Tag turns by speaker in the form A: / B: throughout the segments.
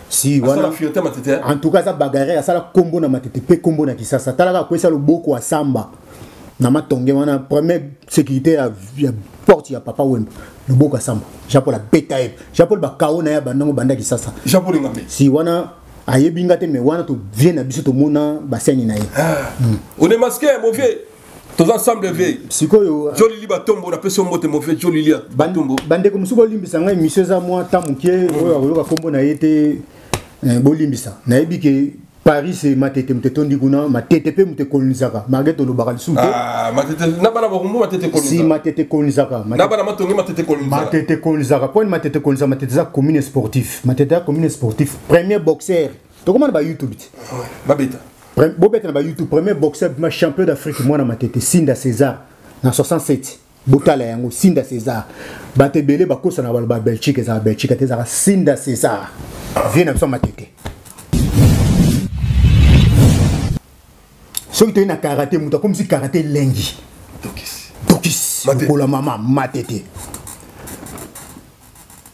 A: Si
B: wana fierté matete.
A: En tout cas ça bagarre ça la combo na matete pe combo na kisasa talaka ko ça le boko à samba na matonge wana première sécurité ya porte ya papa wemba le boko à samba japo la beta japo ba kaona ya banango banda kisasa
B: japo lingambe
A: si wana ayebinga te mais wana to vient na biso to mona baseni na ye
B: on est masqué mon vieux tous ensemble vieux
A: sikoyo
B: joli liba tombo na peso mote mon vieux joli lia
A: tombo bande ko musuko limbisa ngai monsieur za moi tamuke oyo akoloka kombo na yete bolimbisa na yebike Paris c'est matete mtetondi kuna matete pe mte kolonizaka margeto lo bakali sunte
B: matete na bana bakumbu matete kolonizaka
A: si matete kolonizaka
B: na bana matongi matete kolonizaka
A: point matete kolonizaka matete za commune sportif matete ya commune sportif premier boxeur to comment ba YouTube
B: babeta
A: bobeta na ba YouTube premier boxeur ma champion d'Afrique moi na matete Sinda César na 67 botala yango Sinda César batebele bakosa na ba Belgique za Belgique te za Sinda César vient na matete. Soki to ina karaté muta comme si karaté lengi dokis pour la maman matete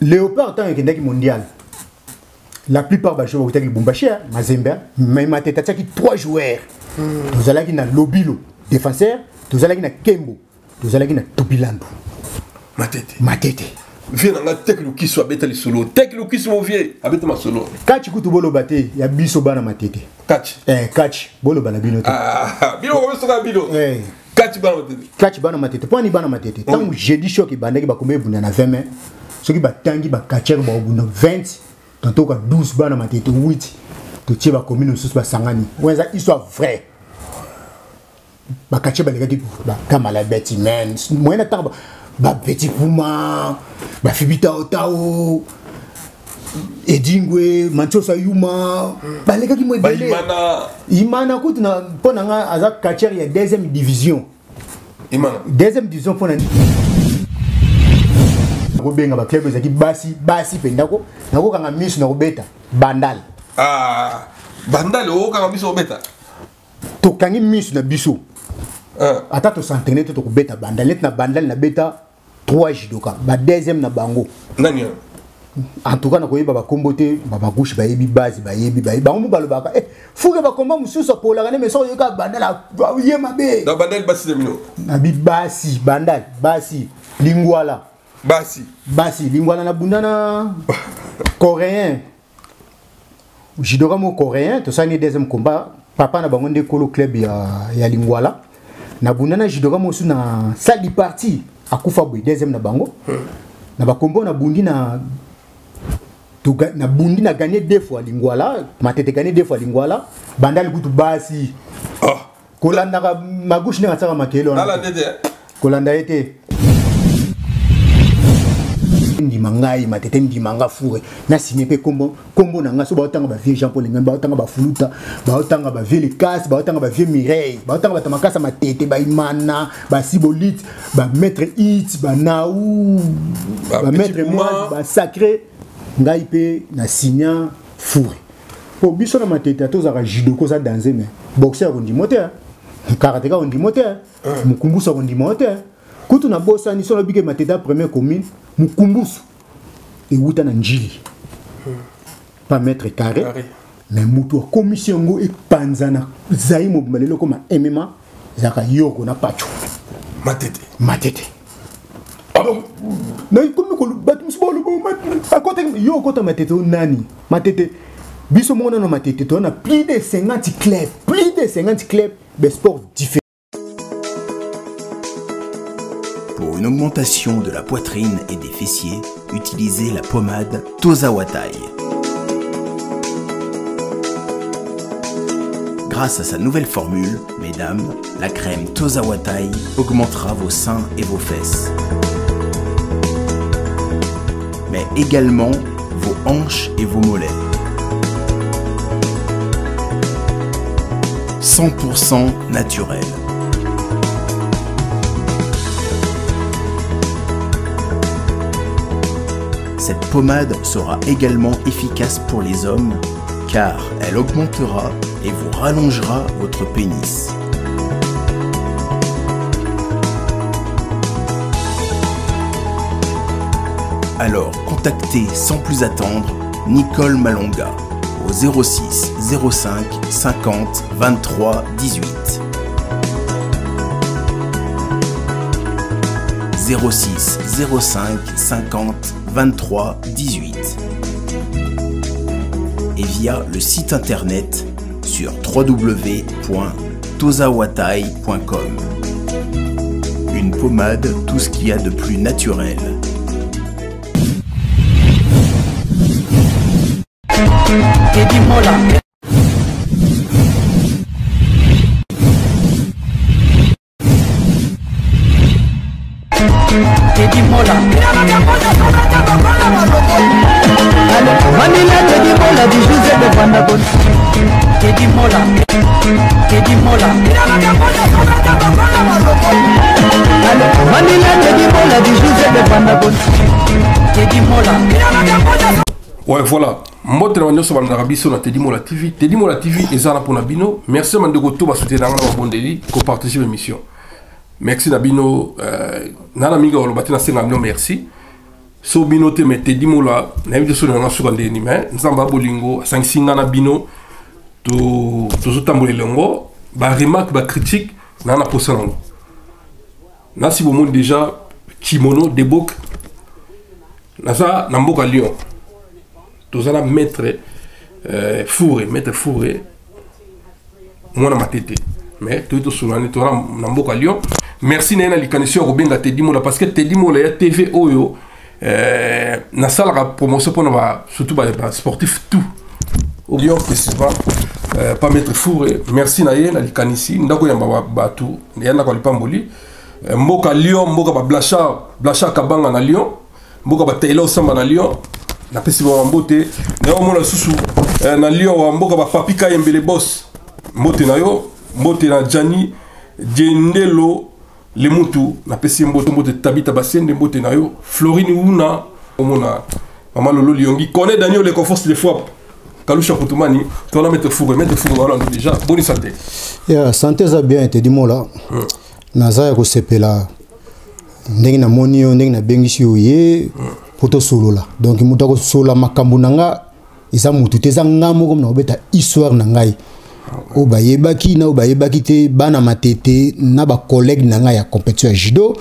A: Léopard tant que mondial la plupart des joueurs qui Lubumbashi Mazembe mais matete taki 3 joueurs vous allez na Lobilo défenseur vous allez na Kembo vous allez na Tobilando matete
B: viens na teklu ki so abeta li solo teklu ki so vie abeta ma solo
A: kachi kutu bolo bate ya biso bana matete kachi bolo bana bino te
B: bino ko so ka bino
A: kachi bana matete poni bana matete tant jeudi choc bandaki ba kombe bunda na 20 mai soki ba tangi ba kacher ba bunda 20 tantôt ka 12 bana matete 8 to tie ba commune sous ba sangani weza histoire vrai ba kacher ba legati ba kamala beti men moyena tamba ba petit puma ba fibita otao edingwe manchosa yuma ba leka ki mo ebele imana kutina pona nga aza catcher ya deuxième division deuxième division pona ko benga ba club ezaki basi pendako nako kanga misu na kobeta bandal
B: bandal o kanga misu obeta
A: to kangi misu na biso ata to s'entraîner to kobeta bandal na bandal na beta 3 judoka ba deuxième na bango
B: nani
A: en tout cas na koyeba ba kombote ba gauche ba yebi base ba yebi ba mu balobaka fuke ba komba mususu pour la gane mais so yoka bandal ye mabe
B: na bandal basi demino
A: na bi basi bandal basi lingwala basi lingwala na bundana coréen judoka mo coréen to sani deuxième combat papa na bango ndekolo club ya lingwala na bundana judoka mo su na salle de partie akufa boy deuxième na bango na bakombo na bundi na bundi na gagné 2 fois lingwala matete gagné 2 fois lingwala bandali kutu basi kolanda ka magouche ne ngataka makelo
B: ala ndede
A: kolanda ete ndimangai matete ndimanga fure na signé pe kombo na ngaso ba otanga ba vieux Jean Paul Ngemba otanga ba fuluta ba otanga ba vieux Lecas ba otanga ba vieux Mireille ba otanga ba tamakasa matete ba imana ba sibolite ba maître hit ba naou ba maître moi ba sacré ngai pe na signa fure po biso na matete atozaka judo za danser mais boxeur on dit moteur karatéka on dit moteur mukumbusa on dit moteur kutu na bossa ni solo bike matete première commune mukumbusu et wuta na njili pas mètre carré mais mutu commission ngo e panzana zaimo malelo koma MMA zaka yoko na pacho matete
B: pardon
A: na comme ko batum sbolo bo à côté yoko ta matete nani matete biso mona no matete to na plus de 50 clubs de sports différents.
C: Pour une augmentation de la poitrine et des fessiers, utilisez la pommade Tozawatai. Grâce à sa nouvelle formule, mesdames, la crème Tozawatai augmentera vos seins et vos fesses. Mais également vos hanches et vos mollets. 100% naturel. Cette pommade sera également efficace pour les hommes car elle augmentera et vous rallongera votre pénis. Alors contactez sans plus attendre Nicole Malonga au 06 05 50 23 18. 06 05 50 23 18 et via le site internet sur www.tozawatai.com. Une pommade, tout ce qu'il y a de plus naturel.
B: Ouais, voilà. Moi, je suis en train de Teddy Mola TV. Teddy Mola TV est là pour Nabino. Merci à Mandego pour soutenir la bonne délit pour partager l'émission. Merci Nabino. Nana Miga Olobatina Sengamio, merci. So Bino te met Teddy Mola. N'avez pas de sur un déni, mais Nzamba Bolingo, 5 Nabino. To Zotambo Longo. Ba remarque, ba critique, Nana Posanango. Nasi Bomon déjà, Kimono, Debok. Nasa Namboka Lyon. Tous allons mettre fourré, moi na matete. Mais tout est sur l'année, tout na mboka Lyon. Merci Nena Likanisi Robenga Teddy Mola parce que Teddy Mola ya TV Oyo na salle la promotion pour nous surtout les sportifs tout. Au Lyon festival pas mettre fourré. Merci Nena Likanisi ndako yamba batu yana ko lipamboli. Mboka Lyon, mboka ba Blacha Kabanga na Lyon, mboka ba Taylor Samba na Lyon. Na pesi ba mbote na yo mona susu na Lyon wa mboka ba Papika Yembele boss mbote na yo mbote na Jani Djendelo le mutu na pesi mbote Tabita Basende mbote na yo Florine Una mona mama Lolo Liongi connaît Daniel le confort de fois Kalusha Kutumani tu vas mettre fourre voilà déjà bonne santé
A: santé ça bien te dis moi là naza ko sepela ndenge na monio ndenge na bengisi oye poto solo là donc mutako solo makambu nanga isa mutu te zanga moko na obeta histoire na ngai o bayebaki na o bayebaki te bana matete na ba collègue na ngai ya compétition ya judo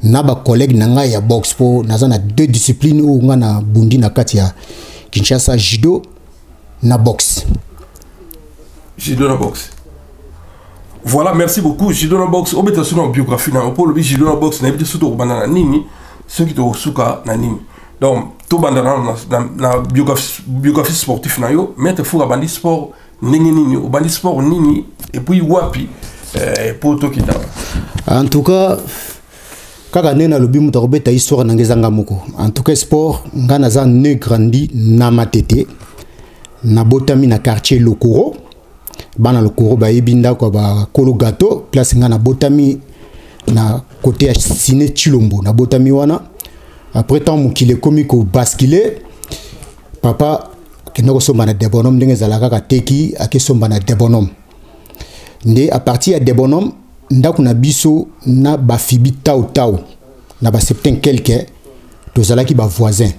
A: na ba collègue na ngai ya boxe po naza na deux disciplines o nga na bundi na kati ya Kinshasa judo na boxe
B: voilà merci beaucoup judo na boxe obeta sur une biographie na pour le judo na boxe na ebite surtout banana nini ceux qui te suka na nini. Donc, tout le monde na biographie sportive na yo, mettre fou à bandi sport nini, au bandi sport nini, et puis wapi pour tout qui
A: en tout cas, kaka nena lobi mutarobeta histoire na ngezanga moko. En tout cas sport ngana za ne grandi na matete na botami na quartier Lokoro. Bana Lokoro ba ebinda ko ba kolo gâteau, place ngana botami na côté ya Ciné Chilombo na botami wana. Après tant qu'il est comique au basculé, papa qui n'a pas de bonhomme n'engage la kaka teki a qui somba na de bonhomme. Né à partir de bonhomme, n'dakuna biso na ba fibi tao na ba septin quelque, tous ala qui ba voisin.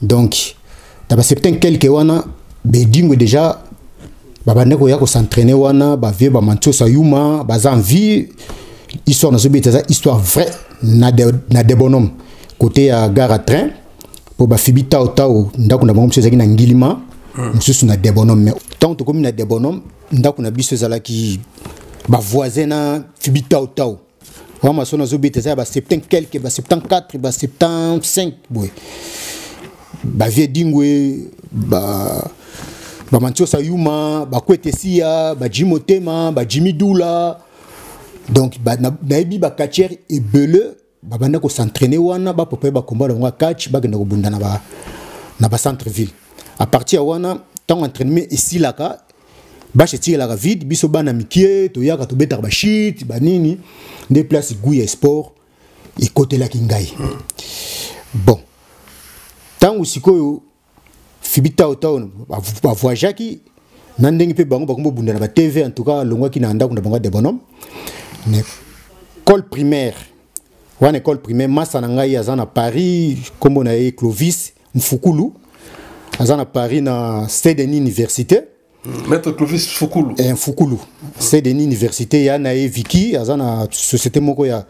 A: Donc, na ba septin quelque wana, bedingo déjà, baba neko ya ko s'entraîner wana, ba vie ba mancho sa yuma, ba zanvi, histoire na zobita za histoire vraie na de bonhomme. Côté à gare à train pour ba fibi tao ndako na bango msezaki na ngilima msusu na de bonhomme mais tant to comme na de bonhomme ndako na biso zala ki ba voisin na fibi tao wa masona zobite za ba 70 quelque ba 74 ba 75 boy ba vie dingwe ba mancho sayuma ba kwetesia ba jimotema ba jimidula donc ba na ebi ba katière et beleu babanda ko s'entraîner wana ba popé ba combat nga catch ba genda ko bunda na ba centre ville à partir wana tant entraînement ici là ka ba cheti la vide biso bana mikie to yaka to beta ba shit ba nini des places gouye sport et côté la kingai bon tant usikoyo fibita otao ba voyaki nandenge pe bango bunda na ba TV en tout cas longwa ki na ndako na bango de bonhomme mais école primaire wana école primaire massa na ngai azana Paris kombo na Clovis Mfukulu Azana Paris na Saint-Denis Université.
B: Maître Clovis Foukoulou.
A: Foukoulou. Saint-Denis Université ya na Viki, azana société moko ya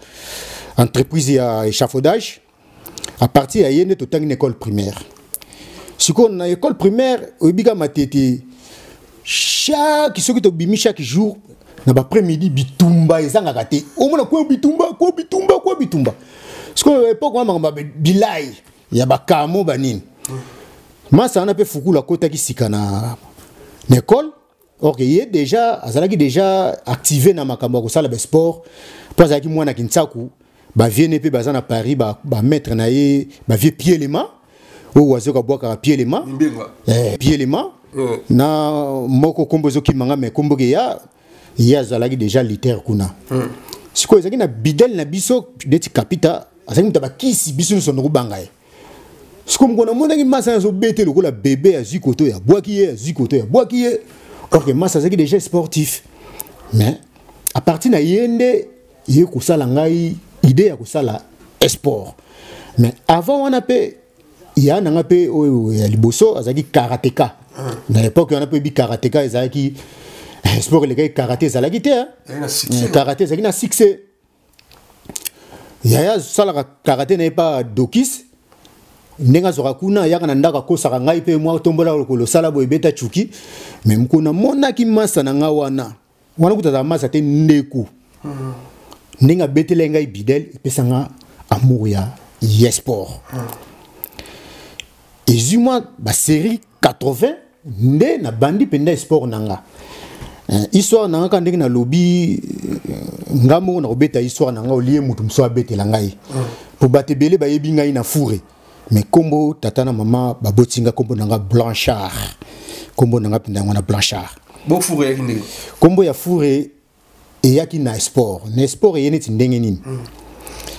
A: entreprise ya échafaudage. À partir ya yene to une école primaire. Siko na école primaire, obiga matete chaque jour na ba après-midi bitumba ezanga kate. O mona ko bitumba. Ce qu'on époque on bilai ya ba kamo banini. Masa on a pe Foukoulou kota ki sikana l'école. Or il est déjà activé dans makambo ko sala be sport. Parce que moi na Kinsaku ba vienne pe bazana Paris ba mettre na ye ba vie pied les mains. O wazo ka boka pied les mains. Pied les mains. Na moko kombozo ki manga me komboge ya zalaki déjà litère kuna. Siko ezaki na bidel na biso deti kapita azaki mutaba kisi biso so no bangaye. Siko mkona mona ki masa zo bete lokola bébé ya zikoto ya boaki ye. Or que masa azaki déjà sportif. Mais à partir na yende ye ko sala ngai idée ya ko sala sport. Mais avant on a pe ya na ngape o ya liboso azaki karatéka. Na l'époque on a pe bi karatéka ezaki sport les gars karaté ezalaki te. Karaté ezaki na succès. Ya sala karaté n'est pas dokis. Nenga zorakuna yaka na ndaka ko saka ngai pe moi tombola ko sala bo ebeta chuki. Mais mkuna mona ki masa na nga wana kutaza masa te ndeku. Nenga betele ngai bidel pesanga amour ya sport. Et zuma ba série 80 nde na bandi penda sport nanga. Histoire nanga kandeki na lobby ngamo na obeta histoire nanga olie mutu mso abetela ngai. Pour batebele ba yebi ngai na fourré. Mais kombo tatana mama babotinga kombo nanga Blanchard. Kombo nanga pinda ngona Blanchard.
B: Bo fourré yakinde.
A: Kombo ya fourré et yaki na sport. Na sport e yene tindenge nini.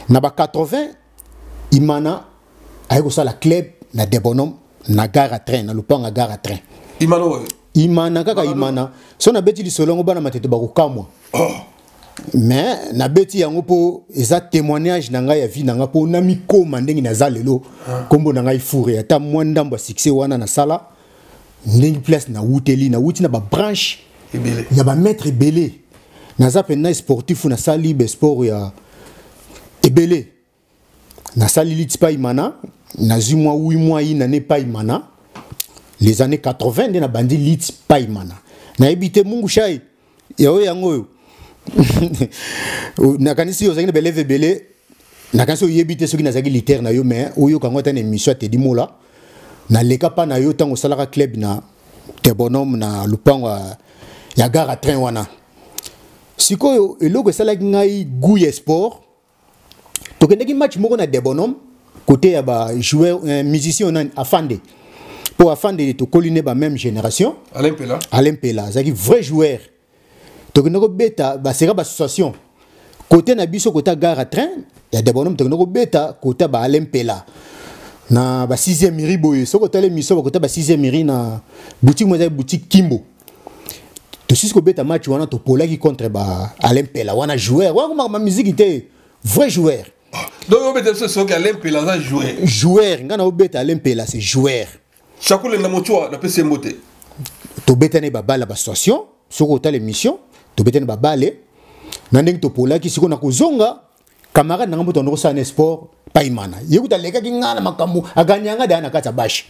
A: Na ba 80 imana ayeko sala club na debonom na gare à train na lupanga gare à train. Imana kaka imana. So na beti li solongo bana matete ba kokamwa. Mais na beti yango po eza témoignage na ngai ya vie na nga po na mikoma ndenge na zalelo kombo na ngai fourré ata mwandambo succès wana na sala ndenge place na wuteli na wuti na ba branche ebele ya ba maître ebele na za pena sportif na sali be sport ya ebele na sali lit pa imana na 8 mois ina ne pa imana les années 80 ndena bandi lit pa imana na ebité mungu shai yawo yango nakanisi yo zangina beleve belé nakanisi yo yebite soki nazaki litère na yo mais oyo kango ta émission te dimola na leka pa na yo tango salaka club na te bonhomme na lupango ya gare à train wana sikoyo eloko salaki ngai goût sport to kendeki match moko na de bonhomme côté ya ba joueur musicien na afande pour afande to colline ba même génération Alain Pela zaki vrai joueur. Donc nous bêta ba sera ba association côté na biso côté gare à train il y a des bonhommes donc nous bêta côté ba Alain Pela na ba 6e miri boye so côté les miso côté ba 6e miri na boutique moi boutique Kimbo to siko bêta match wana to pola qui contre ba Alain Pela wana joueur wana ma musique était vrai joueur
B: donc on bêta ce que Alain Pela ça
A: joueur ngana o bêta Alain Pela c'est joueur
B: chaque le na moto na PC moté
A: to bêta ne ba bala ba association so côté l'émission to betene babale nandeng to pola ki siko na kozonga camarade nanga mboto ndoko sa sport pa imana yekuta leka ki ngana makambo aganyanga da na kata bash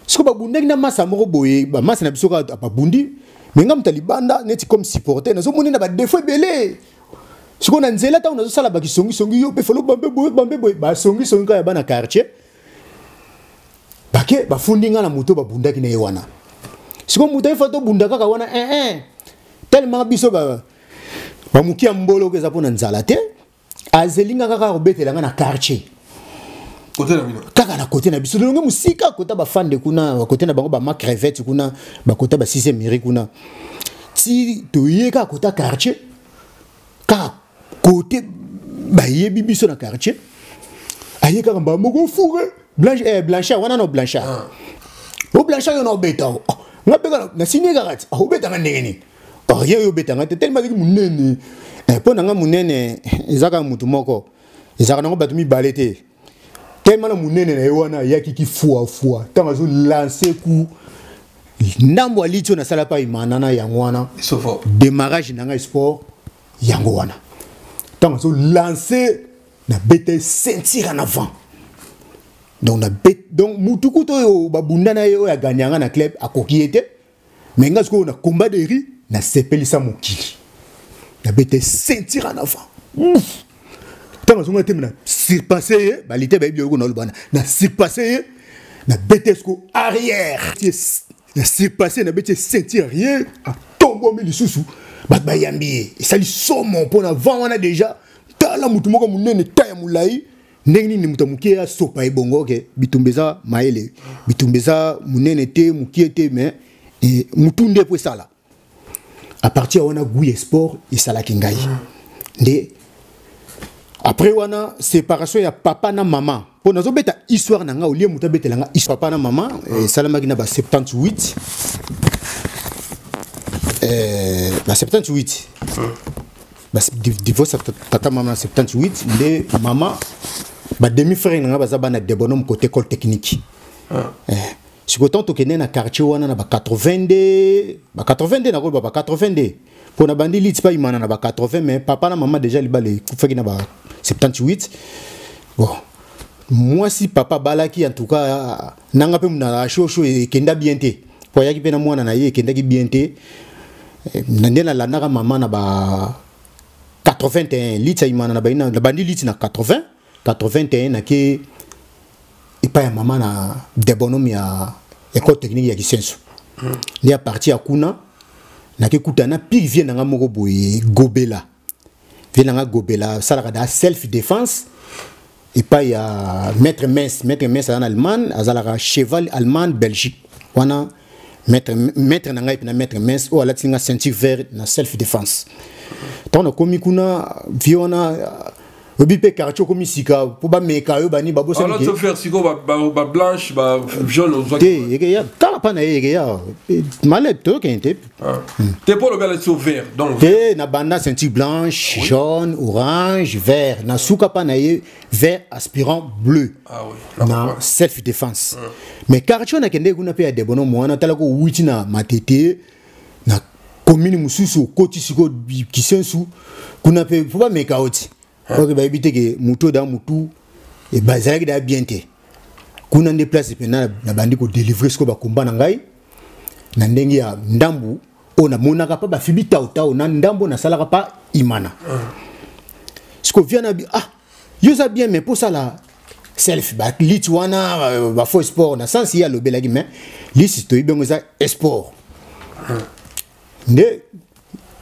A: siko babundeki na masa moko boye ba masa na bisoka babundi menga mtalibanda neti comme supporter na zo moni na ba défaut belé siko na nzela ta unazo sala ba kisongi yo pe folo bambe boye ba songi ka ya bana quartier bake ba fundinga na moto babundaki na yewana siko mutai foto bundaka ka wana tellement biso ba mukia mbolo ke za pona nzala te azelinga kaka robetela nga na quartier
B: côté na bino
A: kaka na côté na biso longe musika côté ba fan de kuna côté na bango ba ma crevette kuna ba côté ba 6e mairie kuna ti to yeka côté quartier ka côté ba yebi biso na quartier ayeka ba moko fourré Blanchard wana no Blanchard o Blanchard yo no beta ngapeka na signé garate o beta ngene rien yo beta ngate tellement que munene po nanga munene ezaka mutu moko ezaka nango batumi balete tellement munene na yewana yaki ki fois tant azo lancer coup ndambo alito na sala pa imanana yangwana démarrage nanga sport yangwana tant azo lancer na bête sentir en avant donc na bête donc mutuku to babunda na yo ya gagnanga na club akokiete mais nga ko na combat de riz na sepelisa mokili na bête sentir en avant tant azo ngate na surpasser balite ba ibyo ko na lubana na surpasser na bête sko arrière na surpasser na bête sentir arrière a tombo mi lisusu ba bayambi et ça lui somme pour na vent wana déjà tala mutu moko munene taya mulai ndenge ni mutu mukie sopa ebongo ke bitumbeza maele bitumbeza munene te mukie te mais mutu nde po sala à partir wana gouye sport et sala kingai nde après wana séparation ya papa na maman pour nazo beta histoire nanga olie mutu betelanga papa na maman salama kina ba 78 ba 78 divorce tata maman 78 les maman ba demi frère nga baza bana de bonhomme côté école technique si autant to kene na quartier wana na ba 82 na ko ba 82 pour na bandi lit pas imana na ba 80 mais papa na maman déjà libale kufaki na ba 78 bon moi si papa balaki en tout cas nanga pe na chocho e kenda bien te pour yaki pe na mwana na ye kenda ki bien te nandela la naka maman na ba 81 litres imana na baina la bandi litres na 81 na ke ipa ya mama na de bonhomme ya école technique ya Kisenso ni a parti akuna na ke kutana pi vient nga moko boye gobela vient nga gobela sala da self défense ipa ya maître Mens en Allemagne azala cheval allemand Belgique wana maître na ngai na maître Mens o ala tinga ceinture vert na self défense tant na komi kuna viona obipe quartier komi sika pour ba meka yo bani babo
B: ça alors faire siko ba blanche ba jaune aux
A: te ya kala pa na ya malet to kente
B: te pour le bel sur vert donc
A: te na banda ceinture blanche jaune orange vert na suka pa na vert aspirant bleu na self défense mais quartier na kende kuna pe ya debono mwana tala ko wuti na matete na commune mususu koti siko Kisensu kuna pe faut pas meka oti ok ba ebite ke muto da mutu e bazaki da bien te kuna nde place pe na bandi ko délivrer siko ba komba na ngai na ndenge ya ndambu ona monaka pa ba fibi tao na ndambo na salaka pa imana siko viana bi yoza bien mais pour ça la self ba lit wana ba faux sport na sens ya lo belagi mais lit to ibengo za sport nde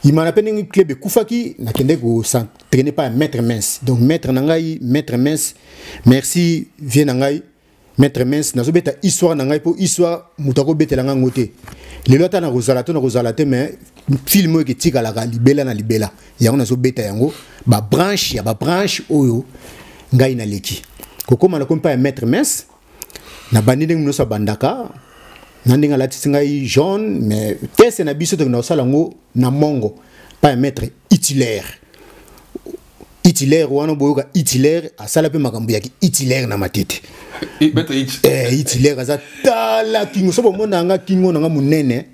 A: imana peningi club kufaki na kende ko s'entraîner par maître Mens donc maître nangai maître Mens merci vient nangai maître Mens nazo beta histoire nangai po histoire mutako betela ngote lelo ta na rozalate mais film ke tika la libela na libela yango nazo beta yango ba branche oyo ngai na leki kokoma na kompa maître Mens na bandine ngoso bandaka nandinga lati ngai jaune mais test na biso to na sala ngo na mongo pas maître Hitler wana boyoka Hitler asala pe makambo ya Hitler na matete
B: maître
A: Hitler aza tala kingo so bomona nga kingo na nga munene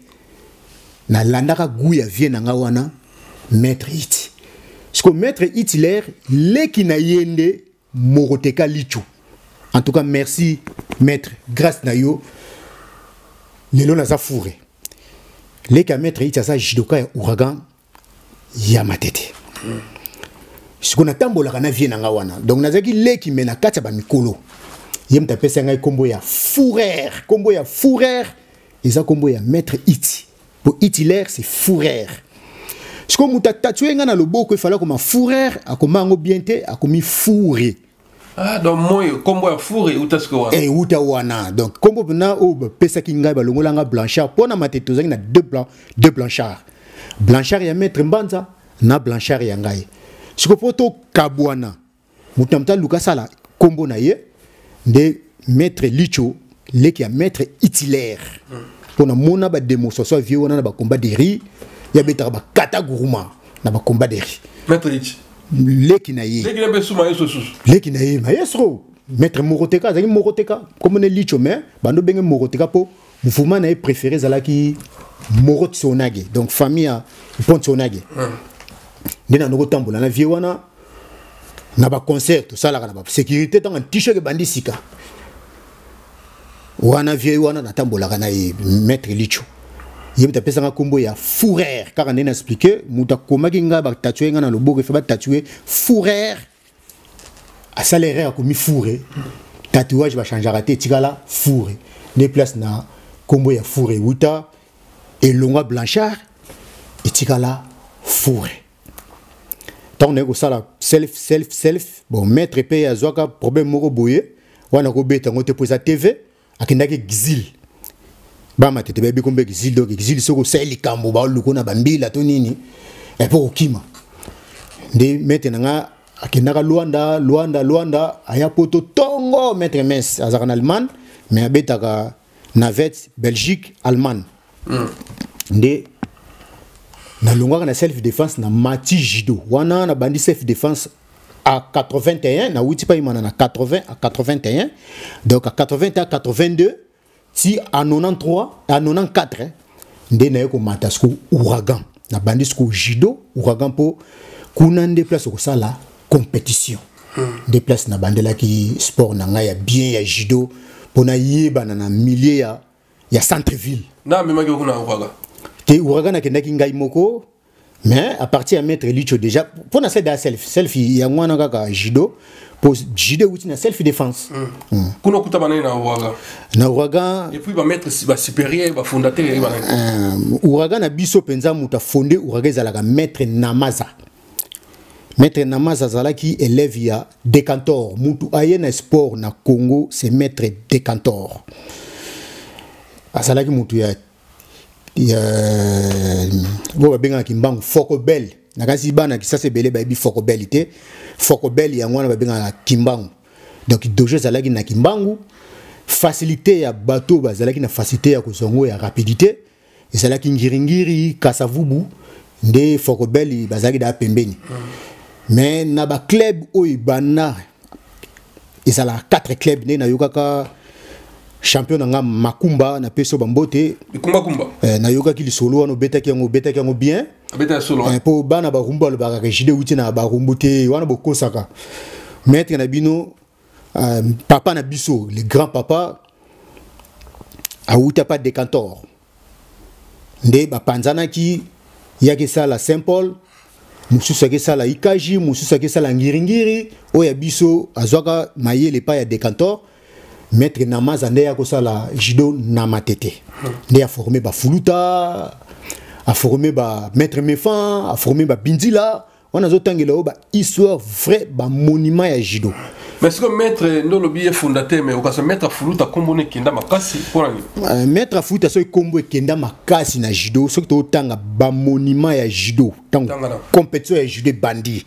A: na landaka guya vie na nga wana maître Hitler parce que maître Hitler leki na yende moroteka lichu en tout cas merci maître grâce na yo lelo na za fourré les maître Hitler ça jidoka ya ouragan ya matete ce qu'on a tambola kana vie na wana donc nazaki leki mena kata ba mikolo yem ta pesa ngai kombo ya fourrère eza kombo ya maître Hitler pour Hitler c'est fourrère ce qu'on muta tatoué nga na loboko ifala comme fourrère akomango bienté akomi fourré
B: donc moi kombo ya fourré utasko wana
A: uta wana donc kombo na o pesa ki ngai ba longola nga blanchard pona matete tozaki na deux blanchard ya maître Mbanza na blanchard ya ngai siko poto kabwana mutamta lukasala kombo na ye de maître Licho leki ya maître Hitler pona mona ba démonstration vie wana na ba combat de riz ya beta ba kata gourma na ba combat de riz
B: maître Hitler
A: leki na ye
B: leki na be suma yeso
A: leki na ye maestro maître Moroteka azali Moroteka comme on est licho mais bando benge Moroteka po mouvement na préféré zalaki Morot Sonage donc famille a Pont Sonage ndena no tambola na vie wana na ba concert tout ça la na ba sécurité tant t-shirt bandi sika wana vie wana na tambola kana maître licho yemta pesa nga kombo ya Fourère car on a expliqué muta komaki nga ba tatouer nga na loboko fait ba tatouer Fourère à salaire comme fourré tatouage va changer raté tigala fourré des places na kombo ya fourré wuta et longa blanchard et tigala fourré tant on est au sala self bon maître paye à zoaka problème moko boye wana ko beta ngote poza TV akendaki exil ba matete ba bi kombe exil donc exil soko sali kambo ba luko na bambila to nini et pour kima de maintenant nga akinaka Luanda aya poto tongo maître Mens azaka en Allemagne mais abetaka navette Belgique Allemagne nde na longaka na self défense na mati judo wana na bandi self défense à 81 na wuti pa imana na 80 à 81 donc à 80 à 82 si à 93 à 94 nde na yeko matasko ouragan na bandi sko judo ouragan po kuna nde place ko sala compétition des places na bandela qui sport na nga ya bien ya judo pona yeba na milieu ya centre ville
B: na mema ke kuna ouragan
A: te ouragan na kendaki ngai moko mais à partir de maître licho déjà pona c'est da self ya ngwana kaka judo pour judo outi na self défense
B: kuna kutabana
A: na ouragan
B: et puis ba maître ba supérieur ba fondateur
A: ouragan na biso penza muta fondé ouragan zalaka maître Namaza. Maître Namaza zalaki élève ya Decantor mutu ayena sport na Congo c'est maître Decantor azalaki mutu ya bo benga kimbangu Fokobel nakasi bana ki ça c'est belé ba bi Fokobel té Fokobel ya ngwana ba benga kimbangu donc dojo zalaki na kimbangu facilité ya bateau bazalaki na facilité ya kozongo ya rapidité ezalaki ngiringiri kasavubu nde Fokobel bazalaki da pembeni mais na ba club oibana ezala 4 clubs ne na yokaka champion nga makumba na peso bambote
B: kumba
A: na yoka ki lisolo wana betaki yango bien
B: beta solo
A: po bana ba rumba le ba regide uti na ba rumbuté wana bokosaka maître na bino papa na biso le grand papa a uta pas Decantor nde ba panzana ki yaki sala Saint Paul mususu ke sala ikaji mususu ke sala ngiringiri oya biso azwaka mayele pa ya Decantor maître Namaza nde ya ko sala judo na matete nde a formé ba fuluta a formé ba maître Mefan a formé ba bindila wana zotangela ba histoire vrai ba monument ya judo
B: mais ce que maître ndolo biye fondateur mais okasa maître fuluta kombone kenda makasi porani
A: maître fuluta so kombo kenda makasi na judo so to tanga ba monument ya judo tango compétition ya judo bandi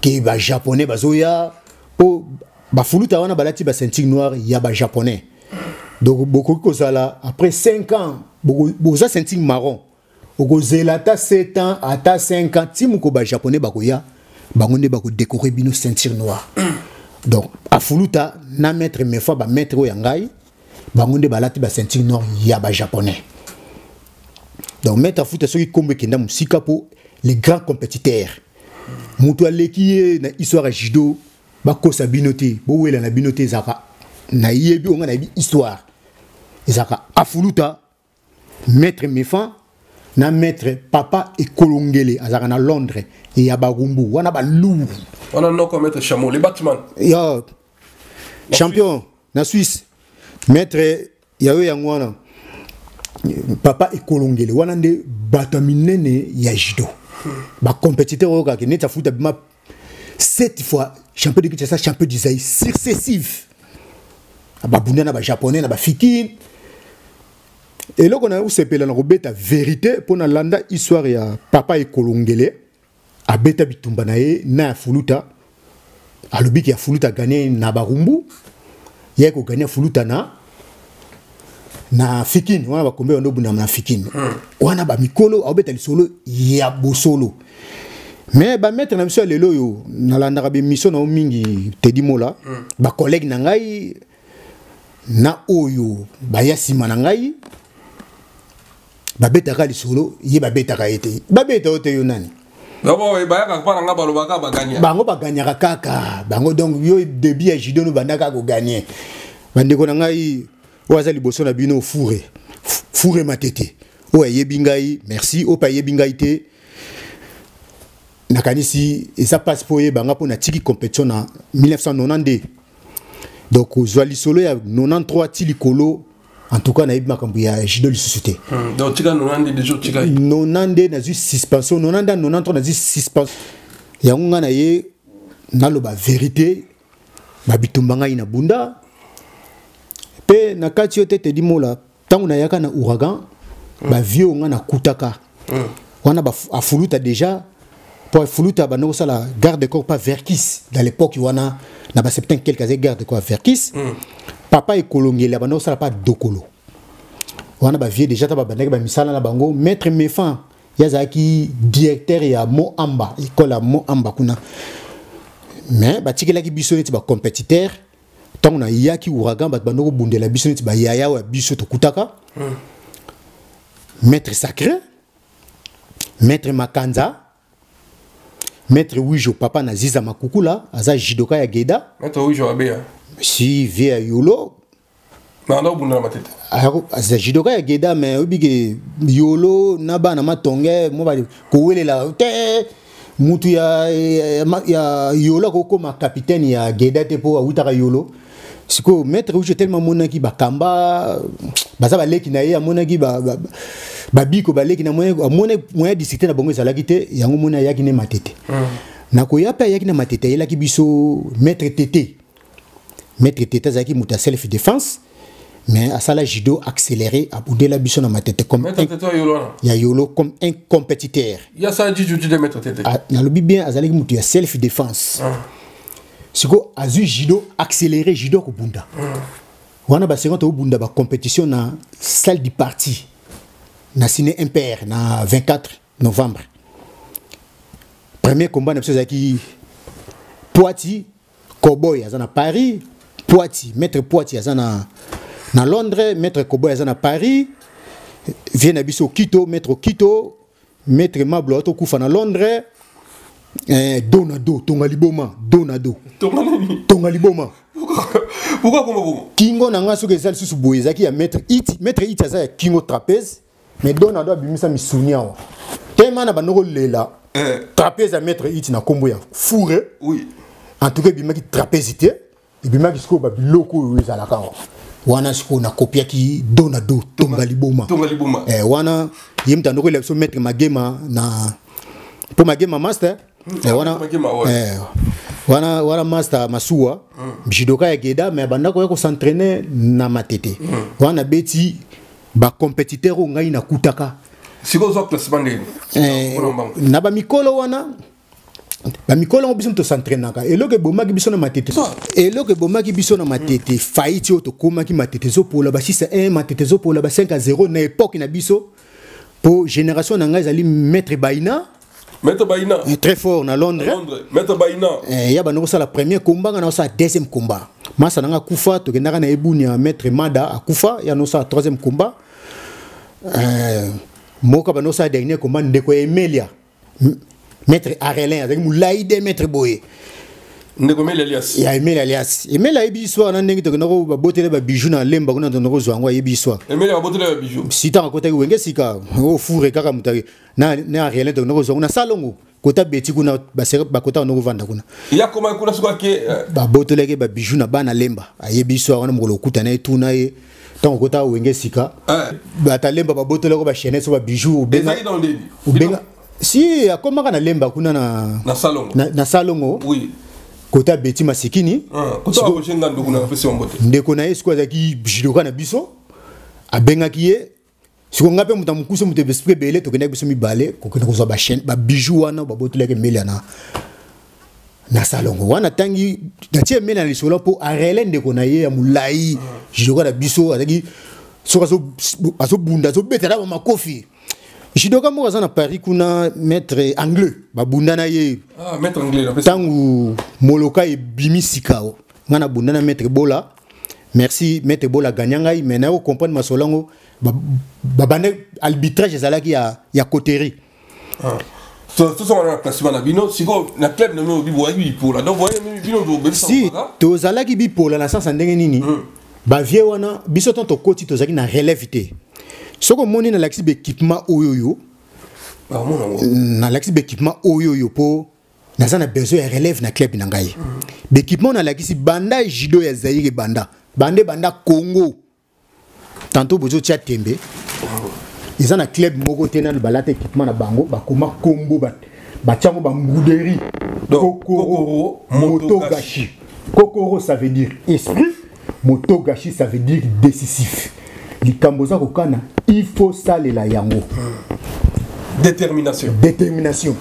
A: ke ba japonais bazoya po ba fuluta wana balati ba ceinture noire ya ba japonais donc beaucoup kozala après 5 ans beaucoup za ceinture marron okozela ta 7 ans ata 5 ans timuko ba japonais bakoya bangonde bako décorer bino ceinture noire donc a fuluta na maître mefa ba maître oyangai bangonde balati ba ceinture noire ya ba japonais donc maître fuluta soki kombe kenda musika po les grands compétiteurs mutu aleki na histoire judo bakosa binoté bo wela na binoté zaka na yebi onga na bi histoire zaka afuluta maître Mefan na maître papa Ekolongele azaka na Londres et ya bagumbu wana ba lou
B: wana noko maître Chameau les Batman
A: ya champion na Suisse maître yayo yangwana papa Ekolongele wana nde bataminene ya judo ba compétiteur oka ki neta futa bima 7 fois champion de Kinshasa champion d'Isaïe successif ababunda na ba japonais na ba fikin et là on a aussi appelé la robeta vérité pour na landa histoire ya papa Ekolongele abeta bitumba na ye na fuluta alobiki ya fuluta gagné na barumbu ya ko gagné fuluta na fikin wana ba kombe ndo buna na fikin wana ba mikolo abeta lisolo ya bosolo mais ba mettre na biso lelo yo na landaka be mission na mingi Teddy Mola ba collègue na ngai na oyo ba yasima na ngai ba betaka lisolo ye ba betaka ete ba beta ote yo nani
B: d'abord ba ka pa nga balobaka ba gagner
A: bango ba gagner kaka bango donc yo début ya judo no bandaka ko gagner bandeko na ngai oza liboso na bino fourre matete o yebi ngai merci o pa yebi ngai te nakanisi et ça passe pour yebanga pour na tiki compétition na 1992 donc ozwali solo ya 93 tilikolo en tout cas na yebi makambo ya judo société
B: donc tika 92 déjà tika
A: 92 na suspension 93 na suspension ya nga na ye naloba vérité babitumbanga ina bunda pe na kati yote Teddy Mola tangu na yaka na ouragan ba vieux nga na kutaka wana ba afuluta déjà pour afuluta ba no sala garde de corps pas Verkis dans l'époque wana na ba 70 quelques garde de corps Verkis papa ekolongela ba no sala pas dokolo wana ba vieux déjà ta ba bandeka ba misala na bango maître Mefan yazaki directeur ya Moamba école ya Moamba kuna mais ba tikela ki biso neti ba compétiteur tant na yaki ouragan ba banoko bundela biso neti ba yaya wa biso to kutaka maître Sacré maître Makanza maître Wijo papa na Ziza Makukula aza jidoka ya Geda
B: maître Wijo abea
A: si via Yolo
B: mais ndo bunda matete
A: aza jidoka ya Geda mais obige Yolo na bana matonge mo ba ko welela te mutu ya Yolo ko koma capitaine ya Geda te po awutaka Yolo siko maître Wijo tellement monaki bakamba baza baleki na ye amonaki babiko baleki na moyen discuter na bongo ezalaki te yango mona yaki ne matete nakoya pe yaki na matete yelaki biso maître Tete azaki muta self défense mais asala judo accéléré abundela biso na matete comme
B: maître Tete
A: ya Yolo comme un compétiteur
B: ya ça dit de maître Tete
A: na lobi bien azalaki mutu ya self défense siko azu judo accéléré judo ko bunda wana ba seconde bunda ba compétition na salle du parti na ciné impair na 24 novembre premier combat na zaki Poiti Cowboy azana Paris Poiti maître Poiti azana na Londres maître Cowboy azana Paris vient na biso Quito maître Mablo to kufa na Londres Donado Tongaliboma
B: pourquoi comme
A: Kingo na nga soke sali susu boyezaki ya maître It aza ya Kingo trapèze mais Donado abimisa misunia wa tellement na banoko lela trapèze ya maître It na kombo ya fourre
B: oui
A: en tout cas bimaki trapèze te bimaki siko ba biloko ezalaka wana siko na kopia ki Donado Tongaliboma wana yemta ndoko le so maître Magema na pour Magema master wana master Masuwa jidoka ya Geda mais bandako ko s'entraîner na matete wana beti ba compétiteur ngai na kutaka
B: siko zo classement
A: na ba mikolo wana ba mikolo biso to s'entraîner ka eloke bomaki biso na matete faiti to komaki matete zo pola ba 6-1 matete zo pola ba 5-0 na époque na biso pour génération na ngai zali maître Baina très fort na Londres
B: maître Baina
A: ya banoko sala premier combat na sa deuxième combat masa nanga kufa to kendaka na ebuni ya maître Mada akufa ya no sa troisième combat moka bano sa dernier combat ndeko Emelia maître Arelin avec Moulaïde maître Boye
B: ndeko Emelia
A: alias Emelia ebi soir na ndenge to kendako ba botele ba bijou na lemba kuna to ndoko zwango ebi soir
B: Emelia ba botele ba bijou
A: sita ko ta wenge sika o fourre kaka mutaki na Arelin to ndoko zwango na salongo kota beti kuna ba kota ndoko vanda kuna
B: ya koma kuna suka ke
A: ba botele ke ba bijou na bana lemba ayebi soir wana mokolo kuta na etuna ye tant kota wenge sika ba ta lemba ba botele ko ba chaîne so ba bijou benga si akoma na lemba kuna na salongo
B: oui
A: kota beti masikini
B: kota ko shenga ndukuna pesi mbote
A: ndeko na yesu kwa zaki jidoka na biso abenga kiye siko ngape mutamukuso mutebespre bele to kenda biso mibale ko kenda ko zo ba chaîne ba bijou wana ba botele ke Emelia na salongo wana tangi na tie Emelia na lisolo po arele ndeko na ye ya mulai jidoka na biso azaki soka so bunda so betela ba makofi Judoka mo na Paris kuna maître anglais babundana ye
B: maître anglais là
A: tangu moloka e bimi sikao ngana bundana maître bola merci maître bola gagnan mais na ko comprendre masolango babane arbitrage ezalaki ya coterie
B: tout ça on a placé na bino siko na club na no bibo yi pola donc voyez bino do ben
A: si to zalaki bi pola na sens ndenge nini ba vie wana biso ton to koti to zaki na relève te soko moni na laxi équipement oyoyo na laxi équipement oyoyo po na za na besoin ya relève na club na ngai l'équipement na laxi banda judo ya Zaire banda Congo tantôt bozo tia tembe ils ont un club moko tena balate équipement na bango bakoma combo ba tiango ba mbuderi kokoro motogashi kokoro ça veut dire esprit motogashi ça veut dire décisif likamboza kokana il faut salela yango détermination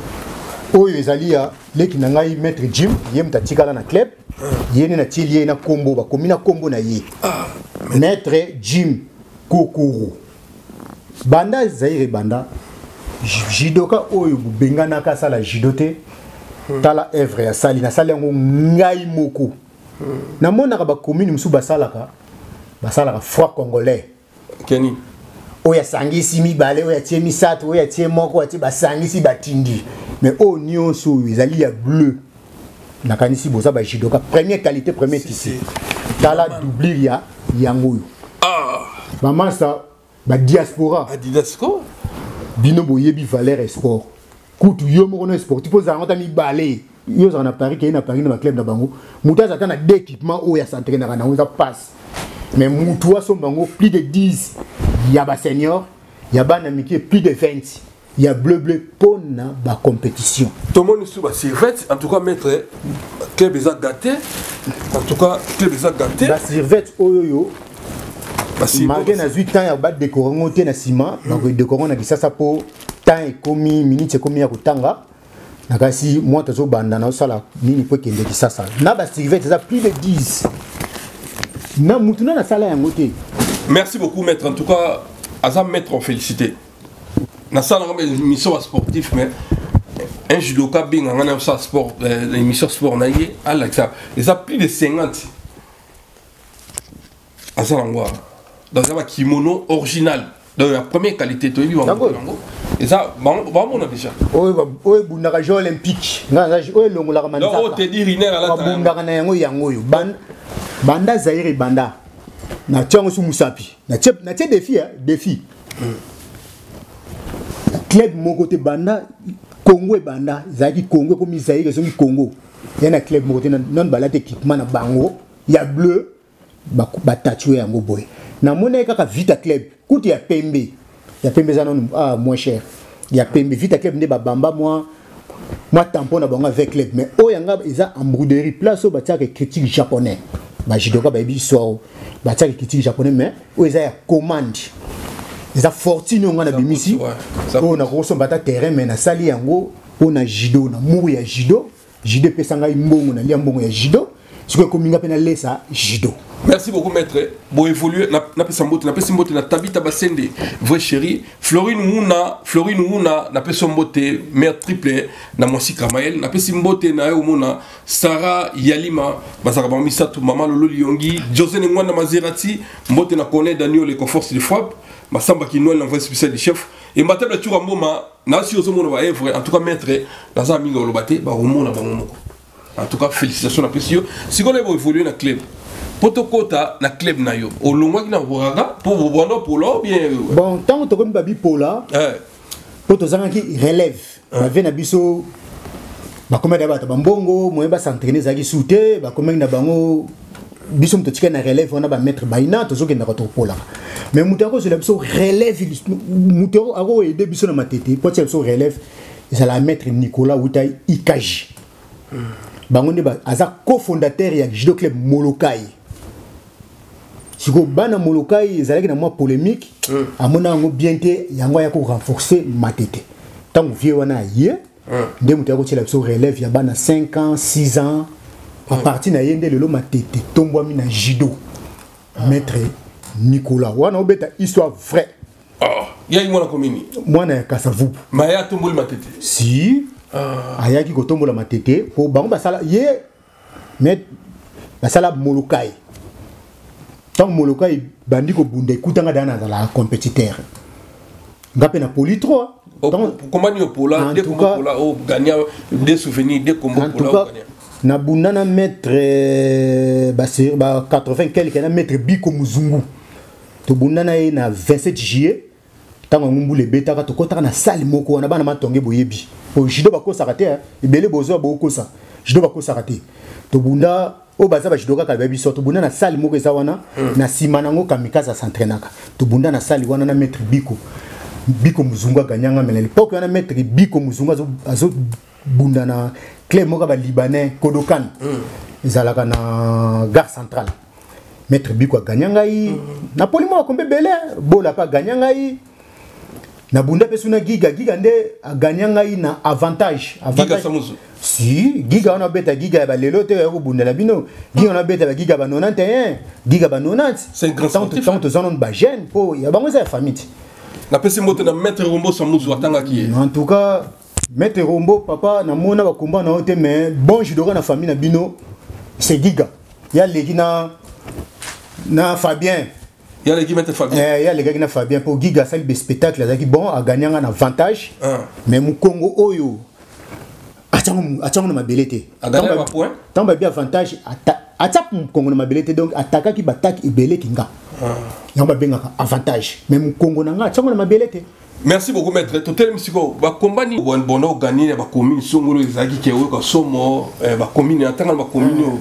A: oyo ezali ya leki na ngai maître Jim yem tatikala na club yene na tilie na combo ba komina combo na ye maître Jim kokoro banda Zaire banda judoka oyo bengana ka sala judote tala evre ya sali na sali yango ngai moko na mona ka ba commune musu basalaka froid congolais
B: keni
A: oya sangisi mibale oya tie misato oya tie moko ati basangisi batindi mais o nyonso ezali ya bleu na kanisi boza ba judoka première qualité premier tissu tala doublir ya yango maman ça ba diaspora
B: Adidas ko
A: bino boyebi valeur sport kutu yo moko no sportif poza ngota mibale yo za na Paris ke na Paris na club na bango mutaza tana d'équipement o ya s'entraîner na bango ça passe mais mutua so bango plus de 10 ya ba senior ya ba na miki plus de 20 ya bleu pona ba compétition
B: tout le monde sous ba servette en tout cas maître club est gâté en tout cas club est gâté
A: ba servette oyoyo malgré na 8 ans ya ba décorer te na ciment donc décorer na kisasa po temps et komi minute komi ya kutanga nakasi moi tozo banda na sala nini po kende kisasa na ba servette ça plus de 10 na mutuna na sala yango te.
B: Merci beaucoup maître en tout cas azam maître on félicité na sala ngam émission sportif mais un judoka binga ngana sa sport l'émission sport na ye ala ça ils a plus de 50 azala ngwa dans un kimono original de la première qualité to yi wango et ça vraiment on a déjà
A: oy bundaka jeux olympique nga oy longola ka manzaka
B: non te dire ina la
A: bundaka na yango yo banda Zaire banda na tiango su musapi na tie défi club moko te banda Congo banda zaki Congo comme Zaire so Congo yana club moko te non balate équipement na bango ya bleu ba tatouer yango boy na mona kaka Vita Club kuti ya pembe za non moins cher ya pembe Vita Club ne ba bamba moi tampon na bango avec club mais o yanga eza embrouderie place o batiaka critique japonais ba jidoka ba bi so batiaka critique japonais mais o eza ya commande eza fortune ngana bimisi o na ko so bata terrain mais na sali yango o na judo na mou ya judo pesanga mbongo na lia mbongo ya judo siko kominga pena lesa judo.
B: Merci beaucoup maître. Bon évoluer na pesambote na Tabita Basende vrai chéri Florine Mouna na pesambote mère triple na Mosi Kamael na pesambote na yo mona Sarah Yalima bazaka ba misatu mama Lolo Liongi José Ngwana Mazerati mbote na connaît Daniel les conforts de frappe Masamba qui Noël l'envoyé spécial du chef et matable tu mboma na si ozo mona ba evre en tout cas maître na za minga lobate ba romona ba moko en tout cas félicitations na pesio si on est évoluer na club Potokota na club na yo olongwa ki na boraga pour bono polo bien
A: bon tant to comme babi pola poto zanga ki relève ba vena biso ba komé da bata bambongo moye ba s'entraîner zaki souté ba komé na bango biso mto tika na relève on a ba mettre baina to zoke na ko pola mais mutako je biso relève mutako ako aider biso na matete po tia biso relève ça la mettre Nicolas Outai Ikaji bango ne ba aza cofondateur ya judo club Molokai. Siko bana Molokai ezalaki na moi polémique amona ngo bien te yango ya ko renforcer matete tant vie wana ye nde mutu ya ko tela biso relève ya bana 5 ans 6 ans à partir na yende lelo matete tombwami na judo maître Nicolas wana obeta histoire vraie
B: Ya yi mwana komini.
A: Mwana Kasavubu.
B: Ma ya tomboli matete.
A: Si. Ayaki ko tombola matete po bango basala ye mais basala molokai. Tant molokai bandi ko bunda kutanga dana la compétiteur. Ngape na poli 3.
B: Comment ni pola des combos pola au gagnant des souvenirs des combos pola gagnant.
A: Na bunda na mettre 80 quelques na mettre Biko Muzungu. To bunda na 27 juillet. Tango ngumbule beta ka to kota na salle moko na bana matonge boyebi. Po jido bako sarate ebele bozo boko sa. Jido bako sarate. To bunda o baza ba jido ka bebi so to bunda na salle moko eza wana na simana ngo kamikaza s'entraînaka. To bunda na salle wana na mettre Biko Muzungu gagnanga mais à l'époque on a mettre Biko Muzungu azo bunda na club moko ba libanais Kodokan. Ezalaka na gare centrale. Mettre Biko gagnanga yi na polimo kombe belé bola pa gagnanga yi na bunda pe suna giga nde gagnanga yi na avantage
B: Giga Samuzu.
A: Si giga on a beta giga ba lelo te ko bunda la bino giga on a beta ba giga ba 91 giga ba 90
B: c'est un grand sportif
A: tant zonon ba jeune po ya bango za famille
B: na pesi moto na Maître Rombo Samuzu atanga ki
A: en tout cas Maître Rombo papa na mona ba combat na hote mais bon judoka na famille na bino c'est giga ya leki na Fabien.
B: Il y a les gars qui Fabien.
A: Il y a les gars qui Fabien pour Giga salle de spectacle là qui bon a gagné un avantage. Mais mon Congo oyo attends ma belete.
B: A gagné un point.
A: Tant bien avantage attaque mon Congo na belete donc attaque qui battaque et belé kinga. Yamba benga avantage. Mais mon Congo nanga attends ma belete.
B: Merci beaucoup maître. Totel misiko ba combat ni bono gagner ba commune songolo ezaki ke ko somo ba commune atanga ba commune yo.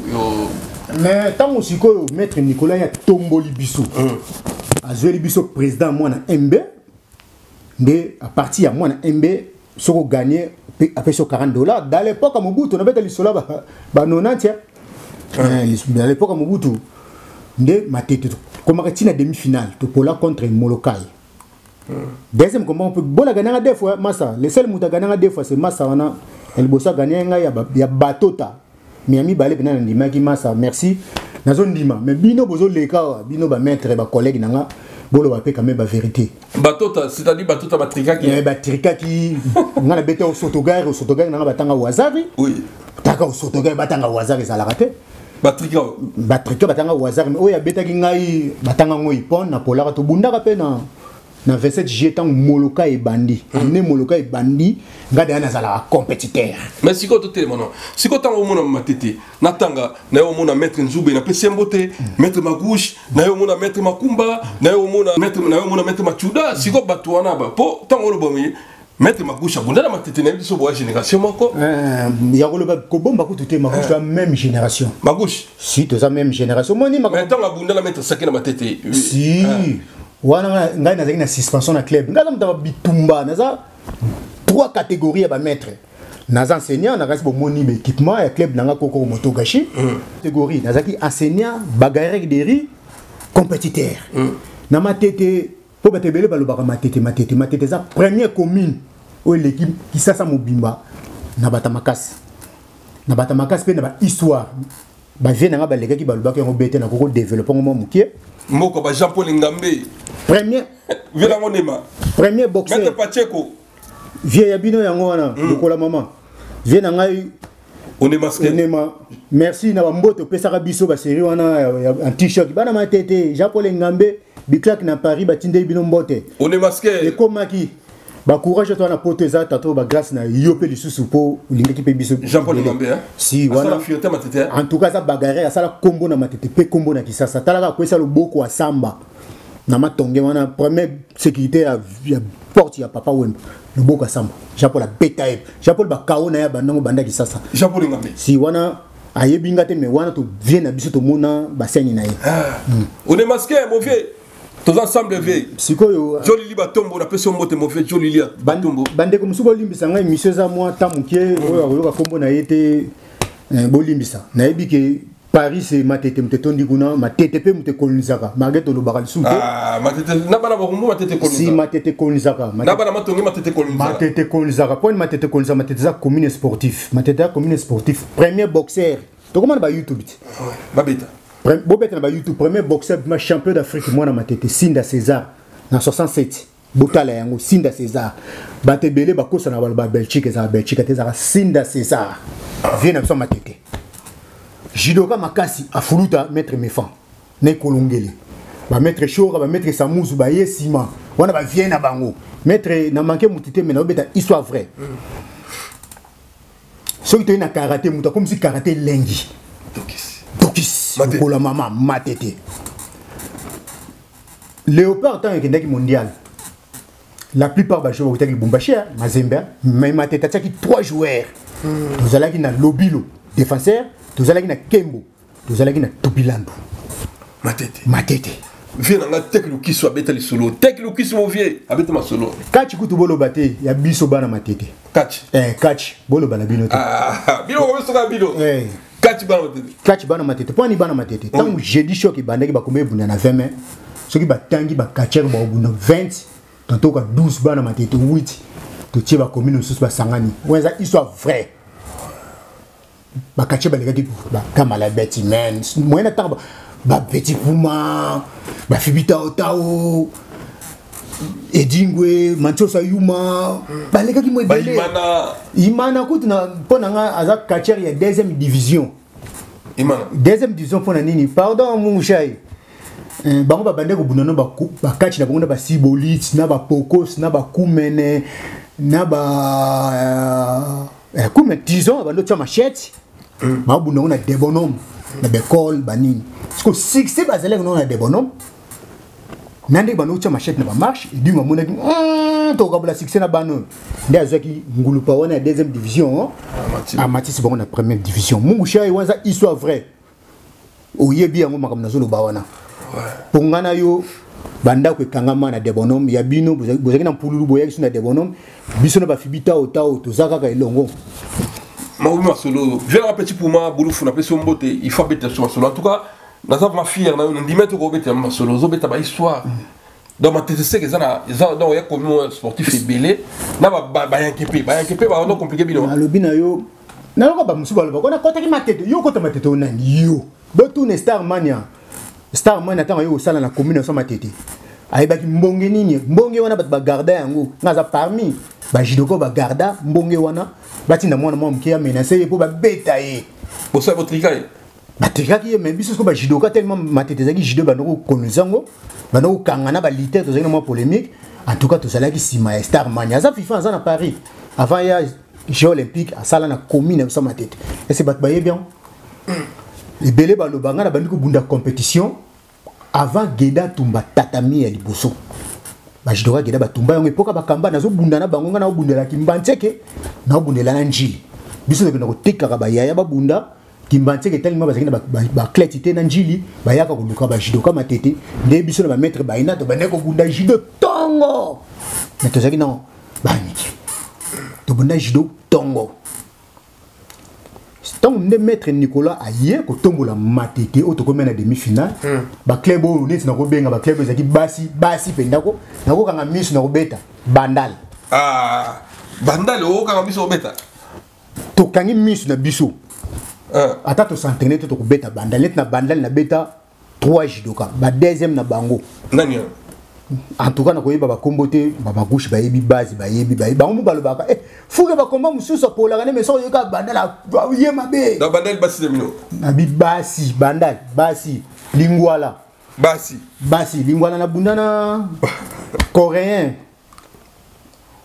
A: Mais tant aussi que maître Nicolas ya tomboli biso. Azweli biso président moi na MB. Mais à partir à moi na MB soko gagner après sur $40. Dans l'époque à Mobutu on avait les sola ba 90. À l'époque à Mobutu de ma tête comme retina demi-finale to pola contre Molokai. Deuxième combat on peut bon gagner deux fois Massa. Le seul muta gagner deux fois c'est Massa wana el bossa gagner ya batota. Miami balé pena ndima ki Massa merci nazo ndima mais bino bozo leka bino ba maître ba collègue nanga bolo ba pe quand même ba vérité
B: batota c'est-à-dire batota batrika qui
A: batrika qui ngana bete au sotogar nanga batanga wazari
B: oui
A: taka au sotogar batanga wazari za la raté batrika batanga wazari mais oya beta ki ngai batanga ngoi pon na pola to bundaka pe na 27 juillet tant Moloka et Bandi amené Moloka et Bandi ngada na zala compétiteur
B: mais siko to télémono siko tango mona matete natanga na yo mona maître Nzube na pesi mbote maître Magouche na yo mona maître Makumba na yo mona maître Machuda siko batwana ba po tango lo bomi maître Magouche abunda na matete na biso bo génération moko
A: ya ko ba ko bomba ko tuté Magouche la même génération
B: Magouche
A: si to sa même génération moni
B: mais tango abunda na maître Sakina matete
A: si wana ngai na na suspension na club ngaza mtaba bitumba naza trois catégories ba maître naza enseignant na kasi bo moni be équipement ya club nanga koko moto gashi catégorie naza ki enseignant bagarre de riz compétiteur na matete po batebele balobaka matete za première commune où l'équipe qui sasa mobimba na batamakasi pe na ba histoire ba vie nanga ba leka ki balobaka ngo bete na koko développer ngo mukie
B: moko ba Jean-Paul Ngambe
A: premier boxeur
B: Maître Pacheco
A: vieux yabino yango wana lokola maman vieux na ngai
B: on est masqué
A: merci na bamboto pesaka biso ba série wana en t-shirt bana matete Jean-Paul Ngambe biklak na Paris batinde bino mbote
B: on est masqué
A: et komaki ba courage toi na poto za tato ba grâce na yope lisusu po lingaki pe biso
B: Jean-Paul Ngambe
A: si wana
B: fierté matete
A: en tout cas ça bagarre ça la combo na matete pe combo na kisasa talaka kwesa lo boko wa samba na matonge wana première sécurité ya porte ya papa wemba le boko samba Jean-Paul la betaib Jean-Paul ba kao na ya bandango banda kisasa
B: Jean-Paul Ngambe
A: si wana ayebinga te mais wana to vient na biso to mona baseni na ye
B: on est masqué mon vieux tous ensemble vieux
A: sikoyo
B: joli liba tombo na peso mbote mon vieux joli liba batombo
A: bande ko musubo limbisa ngai mission za moi tamuke oyo akoyoka kombo na yete bolimbisa na yebi ke Paris c'est matete mtetondi kuna matete pe mte kolonizaka marget lo bakali sute
B: matete na bana bakumbu matete kolonizaka
A: si matete kolonizaka
B: na bana matongi matete kolonizaka
A: point matete kolonizaka matete za commune sportif matete ya commune sportif premier boxeur to comment ba YouTube
B: babeta
A: bobeta na ba YouTube premier boxeur ma champion d'Afrique moi na matete Sinda César na 67 botala yango Sinda César bate belé bakosa na ba Belgique za Belgique te za Sinda César vient na so matete judoka makasi afuluta maître Mefan ne kolongele ba maître Chora ba maître Samuzu ba yesima wana ba vient na bango maître na manqué mutite mais na obeta histoire vraie so qui na karaté muta comme si karaté lengi Tokis pour la maman matete Léopard tant que mondial la plupart des joueurs qui Bumbashi Mazembe mais matete taki 3 joueurs vous allez na Lobilo défenseur vous allez na Kembo vous allez na Tobilando matete
B: viens na teklo qui soit beta solo teklo qui soit vieux abeta ma solo
A: catch kutu bolo baté ya biso bana matete catch bolo bana bino
B: bino ko so ka bino
A: catch bana matete poni bana matete tant jeudi show ki bandaki ba komé bunda na 20 mai soki ba tangi ba catcher ba bunda 20 tantôt ka 12 bana matete 8 to tie ba commune sous ba sangani weza histoire vrai ba catcher ba legati ba kamala beti men moyena tamba ba petit puma ba fibita otao edingwe manchosa yuma ba legaki mo belé imana kutina pona nga aza catcher ya deuxième division deuxième division pona nini pardon mon chai bango ba bande ko bunano ba catch na bango ba sibolit na ba pokos na ba kumene na ba kumen 10 ans ba ndo cha machette ba bunano na debonom na bekol banini parce que succès bazalek non na debonom nande ba no cha machette na ba marche et du moment to ka bla succès na banon nde azaki ngulupa wana deuxième division a Matisse bango na première division mungu shay wanza histoire vrai oyebi yango makam na zolo ba wana pongana yo banda ko kangama na debonom ya bino bozaki na mpululu boyaki na debonom biso na ba fibita otao to zaka ka elongo
B: ma solo je le petit pour moi boulou na peso mbote il faut bête sur solo en tout cas na ça ma fille na on dit mettre ko bête ma solo zo bête ba histoire dans ma tête c'est que ça dans ya comme sportif et belé na ba yankepe ba on compliqué bino
A: na lobina yo na ko ba musuba lo ba na kota ki matete yo kota matete onani yo do tout ne star mania tant yo sala na commune so matete ayebaki mbonge nini mbonge wana ba garda yango ngaza parmi ba jidoko ba garda mbonge wana batinda mwana mwa mkia menacer po ba beta ye
B: bo ça votre trikaye
A: ba trikaki mais biso ko ba jidoka tellement matete zaki jido ba ndoko konuzango ba ndoko kangana ba liter to zaki na mwa polémique en tout cas to salaki sima star mania za FIFA za na Paris avant ya Jeux olympiques à sala na commune so matete et c'est bat ba ye bien et belé ba lo banga na bandiko bunda compétition avant Geda tumba tatami ya liboso bajidoka Geda batumba yango epoka bakamba nazo bunda na bango na obundela kimbanteke na obundela na njili biso na ko tekaka ba yaya babunda kimbanteke tellement bazaki na ba cletité na njili bayaka koluka bajidoka matete nde biso na ba maître baina to baneko bunda jido tongo na to zaki na baniki to bunda jido tongo tant que maître Nicolas aye ko tombola matete o to komena demi-finale ba club o neti na ko benga ba club ezaki basi pendako na ko kanga misu na ko beta bandal
B: bandal o kanga misu beta
A: to kangi misu na biso ata to s'entraîner to ko beta bandal net na bandal na beta 3 jidoka ba deuxième na bango
B: nani
A: en tout cas na koyeba ba kombote ba gauche ba yebi base ba yebi ba mu balobaka fuke ba komba mususu pola kana meso yoka bandala ye mabe
B: na bandal basi de mino
A: na bi basi bandal basi lingwala basi lingwala na bundana coréen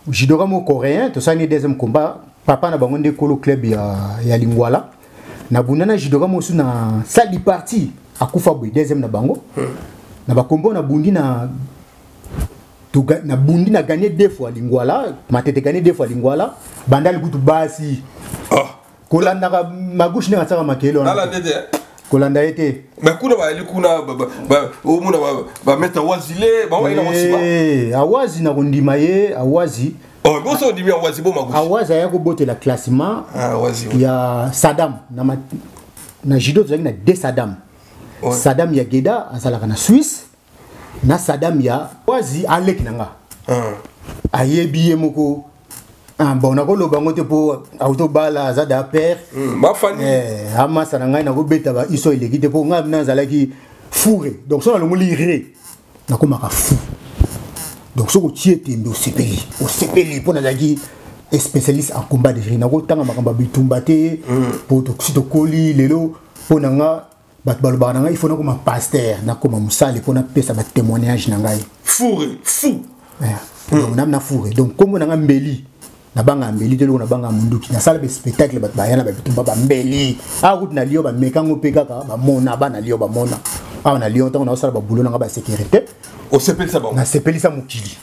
A: jidoka mo coréen to sani deuxième combat papa na bango nde kolo club ya lingwala na bundana jidoka mo su na salle di partie akufa boy deuxième na bango na ba kombo na bundi na na bundi na gagné 2 fois lingwala matete gagné 2 fois lingwala bandali kutu basi kolanda magouche na tsaka makelo
B: ala ndete
A: kolanda ete
B: mais kuna ba likuna o muna ba meta wazile ba wa ina wasiba
A: awazi na kondima ye awazi
B: boso ndimi awazi bo magouche
A: awazi ya ko botela classement
B: awazi
A: ya Saddam na judo zaki na 2 Saddam Saddam ya Geda azalaka na Suisse na Saddam ya wazi alek nanga ayebi moko bon na ko loba ngote po autobala za da père
B: ma fani
A: ama sana ngai na ko beta ba iso ilekite po ngai na zalaki fourré donc so na lo lire na ko maka fou donc ce que tu es au CPL pour nazaki spécialiste en combat de rina ko tanga makamba bitumbate pour to koli lelo pour nanga bat balbananga il faut comme pasteur na comme musali pour na pesa ba témoignage nangai
B: fou
A: donc na fourré donc comme nanga mbeli na banga mbeli de na banga munduki na sala be spectacle bat bayana ba bitumba ba mbeli a route na lio ba mekango peka ba mona ba na lio ba mona a na lio ntango na sala ba boulot nanga ba sécurité
B: au CPL ça bon
A: na CPL ça mukili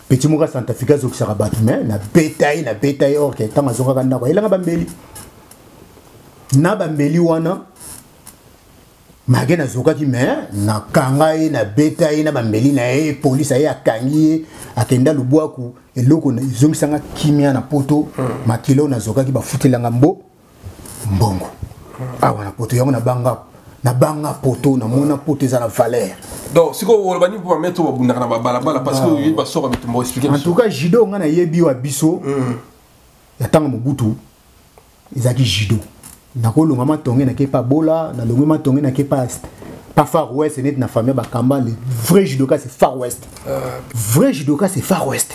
A: petit moka Santa Fika zo kisaka batu mais na bétail or que tanga zo kaka ndako elanga ba mbeli na ba mbeli wana magena zoka ki mais na kangai na bétail na ba mbeli na police ay akangi akenda lubwaku eloko na izongisanga kimia na poto makilo na zoka ki ba futelanga mbongo awa na poto yango na banga poto na mona poto za la valeur.
B: Donc si on va pour mettre au bout na balabala parce que il va sortir avec moi expliquer.
A: En tout cas judo ngana yebi wa biso ya tanga Mobutu ezaki judo na ko longa matonge na ke pa bola na longa matonge na ke pa Far West net na famille bakamba le vrai judoka c'est Far West. Vrai judoka c'est Far West.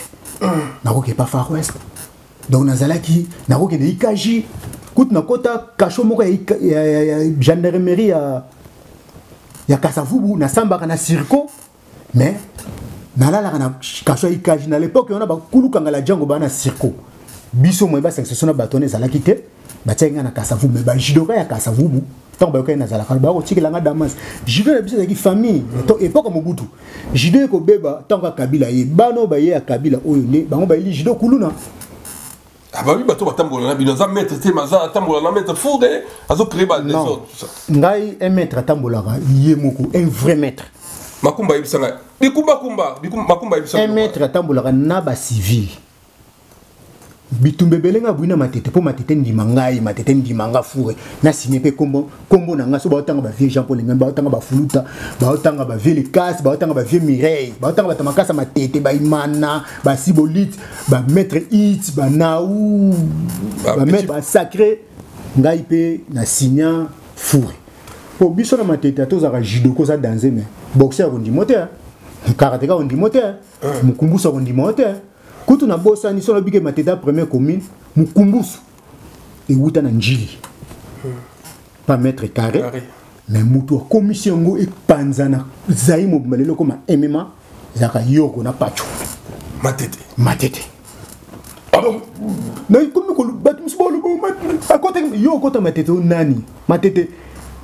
A: Na ko ke pa Far West. Donc nazalaki na ko ke de ikaji kut na kota kasho moko ya gendarmerie ya Kasavubu na samba na circo mais nalala na kasho ikaji na l'époque on a ba kulukanga la jango ba na circo biso mo ba section na batone zalaki te batenga na Kasavubu mais ba judoka ya Kasavubu tant ba ka na zalaka ba ko tikela Damas judo na biso ki famille to époque Mobutu judo ko beba tant ka Kabila ye bano ba ye ya Kabila oyo ne bango ba ili judo kuluna.
B: Ah bah oui, bateau batambola na binoza mettre te maza tambola na mettre fourré azo créer ba des autres tout ça.
A: Ngai un maître tambola yemoko un vrai maître.
B: Makumba ibisanga. Makumba ibisanga.
A: Un maître tambola na ba civil. Bitumbe belenga buina matete po matete ndimanga fourré na signé pe kombo na nga so ba tanga ba vieux Jean Paul Ngemba ba tanga ba fuluta ba tanga ba vieux Lecas ba tanga ba vieux Mireille ba tanga ba tamakasa matete ba imana ba sibolite ba maître hit ba naou ba maître ba sacré ngai pe na signa fourré po biso na matete to za judo ko za danser mais boxeur on dit moteur karatéka on dit moteur mukumbusa on dit moteur. Quand on a bossé, on a dit que la première commune, Mukumbus, et Wuta Nanjili. Pas mètre carré, mais Moutou, commission et Panzana, Zaïmo, Malelo, comme MMA, Zaka Yoko, na Pacho. Matete. Ah bon? Non, comme Batum Small, à côté de Yoko, Matete, Nani, Matete.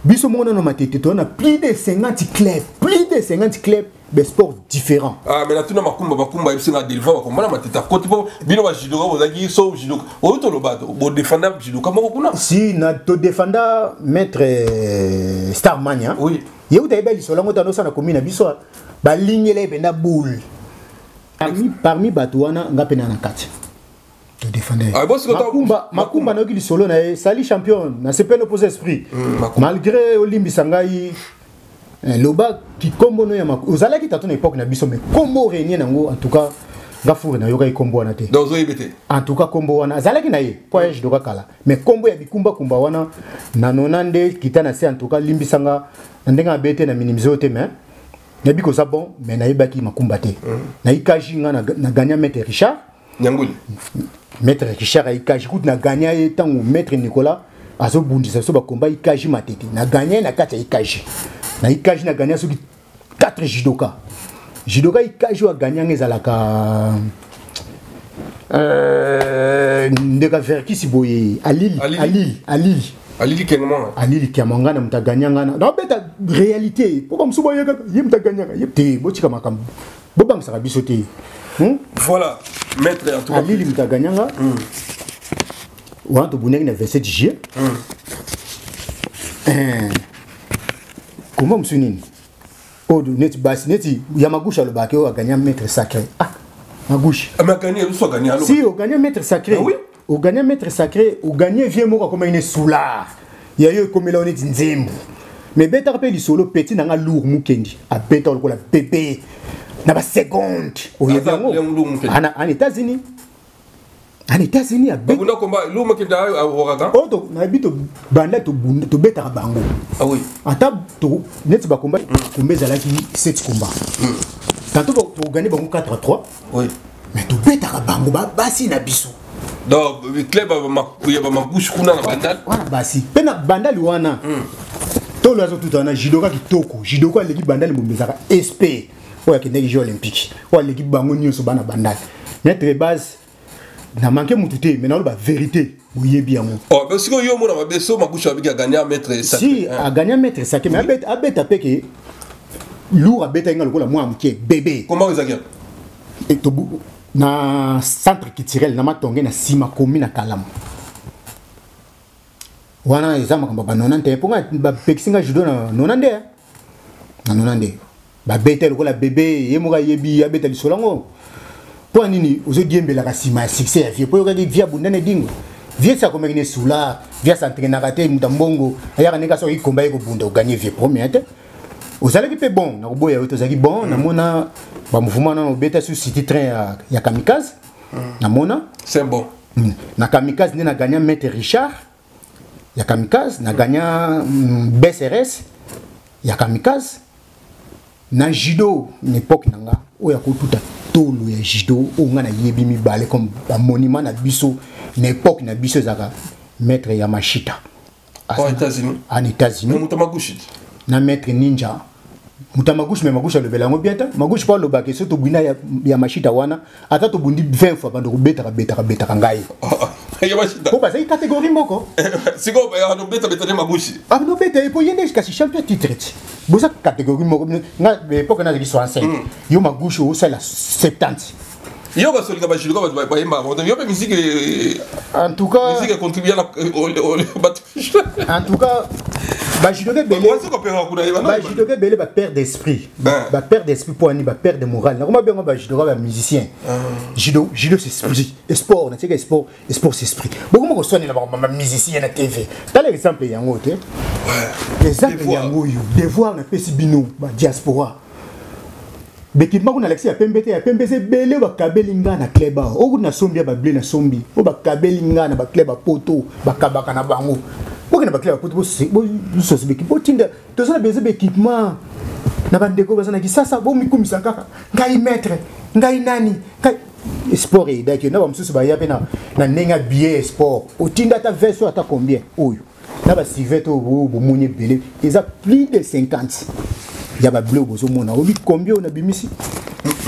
A: Biso mona no matete, on a plus de 50 clubs de sports différents.
B: Ah mais là tu n'as makumba ibisi na deliver ko mona matete côté po bino ba judo ko zaki so judo o to lo bato bo défendre judo kama ko kuna
A: si na to défendre maître Starmania
B: oui
A: yeu ta ibeli so lango ta no sana komina biso ba ligne le benda boule parmi bato wana ngapena na kati to défendre makumba no ki solo na sali champion na c'est pas l'opposé esprit malgré Olimbi Sangai loba ki kombo no ya ozala ki tatona époque na biso mais kombo réunion nango en tout cas gafour na yoka kombo wana te
B: dans zoyebete
A: en tout cas kombo wana azala ki na ye kwa je doka kala mais kombo ya bikumba kumba wana na nonande kitana se en tout cas limbisanga ndenga bete na minimiser te mais na biko ça bon mais na yebaki makumba te na ikaji nga na gagner maître Richard
B: Nyanguli
A: maître Richard a ikaji kut na gagner tango maître Nicolas azo bundisa so ba combat ikaji matete na gagner na kata ikaji na ikaji na gagner soki 4 judoka ikaji wa gagner ngezalaka ndeka verki siboye alili kemanga na mta gagner ngana na beta réalité pourquoi msuba yeka yim ta gagner yepte botika makambo bobang saka biso te
B: voilà maître en tout cas
A: alili mta gagner nga wanto buneki na 27 juillet comment me souvenir oh net bas net Yamagusha le bakeo a gagné maître sacré Magouche
B: a gagné ou soit gagné alors
A: si au gagné maître sacré
B: oui
A: au gagné maître sacré au gagné vieux moko comme une soulard il y a eu comme là on est nzembo mais beta rappel solo petit na lourd mukendi a beta ko la bébé na ba seconde au yango en États-Unis en États-Unis à beta
B: on combat l'homme qui da oraga
A: oh na bito banda to beta bango
B: ah oui
A: ata to net ba combat combat zalaki 7 combat tantôt pour gagner 4-3.
B: Oui.
A: Mais tu bêta bango basi na biso.
B: Donc le club il y a ma bouche kuna na bandal.
A: Voilà basi. Pena bandal wana. Tout le tout en judoka kitoko. Judoka l'équipe bandal mbezaka SP. Oya kende jeux olympique. Oya l'équipe bango nyonso bana bandal. Notre base na manqué mututé mais na ba vérité. Oyebi yango.
B: Oh parce que yo mona mabeso ma bouche avec gagner à mettre ça.
A: Si a gagner mettre ça mais abeta peke lourd abeta nga lokola moi amké bébé.
B: Comment vous avez?
A: Et tobu na centre culturel na matonge na sima komi na kalamu wana ezama kamba ba 90 ponga ba pexinga judo na 90 na 90 ba beta lokola bébé yemoka yebi abeta lisolango po nini ozo diembela ka sima succès ya vie po ka via bundane dingo vie ça comme ne soula via s'entraîner raté mutambongo ayaka neka so ikomba yeko bunda gagner vie première ozalaki pe bon na koboya yo tozaki bon na mona ba mouvement na obeta sur city train ya kamikaze na mona
B: c'est bon
A: na kamikaze ni na gagné maître Richard ya kamikaze na gagné BSRS ya kamikaze na judo une époque nanga oya ko tuta tolo ya judo o nga na yebi mi balé comme ba monument na biso na époque na biso zaka maître Yamashita
B: aux États-Unis
A: en États-Unis
B: Mutamaguchi
A: na maître Ninja Mutamaguchi mais Maguchi le belango bienta Maguchi pas le baké surtout bina ya Mashita wana ata to bundi 20 fois bando beta ngai
B: Yamashita
A: ko basa catégorie moko
B: siko ba no beta Maguchi
A: ah no beta po yende jusqu'à champion titre bosa catégorie moko nga époque na 65 yo Maguchi au la 70
B: yo ba solika ba judo ba yemba yo pe musique
A: en tout cas
B: musique contribue
A: en tout cas ba judo ke belé ba judo ke belé ba père d'esprit ba père d'esprit pour ani ba père de morale na comment bien ba judo ba musicien judo c'est esprit sport na c'est sport c'est esprit beaucoup mo sonne na ba musicien na TV tal exemple yango te exemple yango yo devoir na pesi bino ba diaspora Bekima kuna Alexis ya pembese belé ba kabelinga na kleba o na sombi ba blé na sombi o ba kabelinga na ba kleba poto ba kabaka na bango bo na ba kleba poto bo so se bekipo tinda to ça beze équipement na ba ndeko ba sana ki sasa bo mikumisa kaka ngai maître ngai nani kai sport et daki na ba msusu ba ya pe na nenga billet sport o tinda ta version ata combien oyo na ba siveto bo munye belé ils a plus de 50 il y a ba bleu bozo mona obi combien on a bimisi.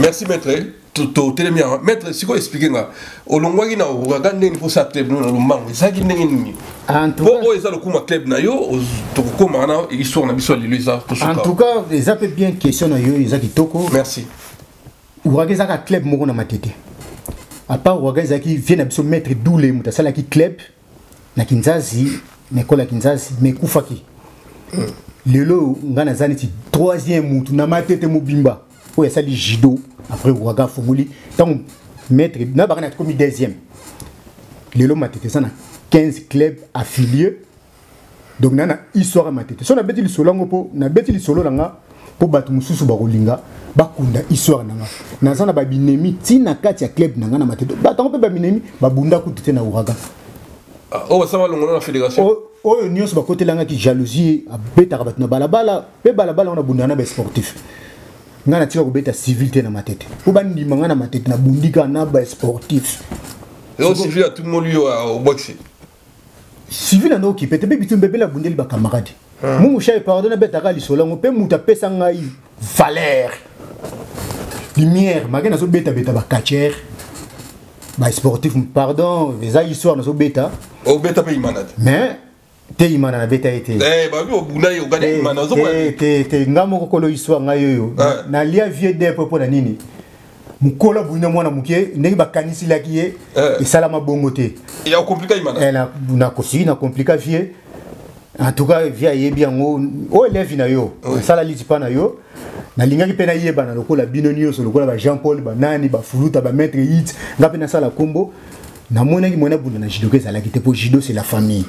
B: Merci maître to telemia maître siko expliquer nga olongwaki na ogagande ni posa club no lumbango ezaki ndenge nini
A: en tout
B: cas eza le kuma club na yo to koma na histoire na biso lilisa to
A: en tout cas les appels bien question na yo ezaki toko
B: merci
A: ogageza ka club moko na matete à part ogageza ki vient na biso maître doule mutasala ki club na Kinzazi nekola Kinzazi mekufaki lelo ngana zani ti troisième mutu na matete mobimba oya sali judo après waga fongoli tant maître na bakana comme deuxième lelo matete sana 15 clubs affiliés donc nana histoire matete so na beti li solongo po na beti li solo nga po batu mususu ba kolinga bakunda histoire nanga na sana ba binemi tina kati ya club nanga na matete batango pe ba binemi ba bunda kutete na waga
B: oh ça va longo na fédération
A: oh nyonso ba côté langa ki jalousie abeta ka batna balabala pe balabala on a bundana ba sportif ngana tika ko beta civilité na matete po bandi manga na matete na bundika na ba sportif
B: et aussi civil à tout le monde lui au boxe
A: civil na no ki pete be bitumbe bela bundeli ba camarade mu shay pardonne beta ka li solango pe muta pesa ngai valeur lumière magana so beta ba catcher ba sportif pardon les histoire na so beta
B: au beta pe imanade
A: mais te imana na beta été
B: ba bi obuna yo gane imana zo
A: te ngamo kokolo histoire ngayo na lia vie de popo na nini mukola buina mwana mukie ndenge bakanisi laki ye esalama bongo te
B: ya compliqué imana
A: elle na kosi na compliqué vie en tout cas via yebi yango o élève na yo sala liti pa na yo na linga ki pena yeba na lokola binonio so lokola ba Jean Paul ba nani ba fuluta ba maître hit ngapi na sala kombo na mona ki mona bunda na judo ke sala ki te po judo c'est la famille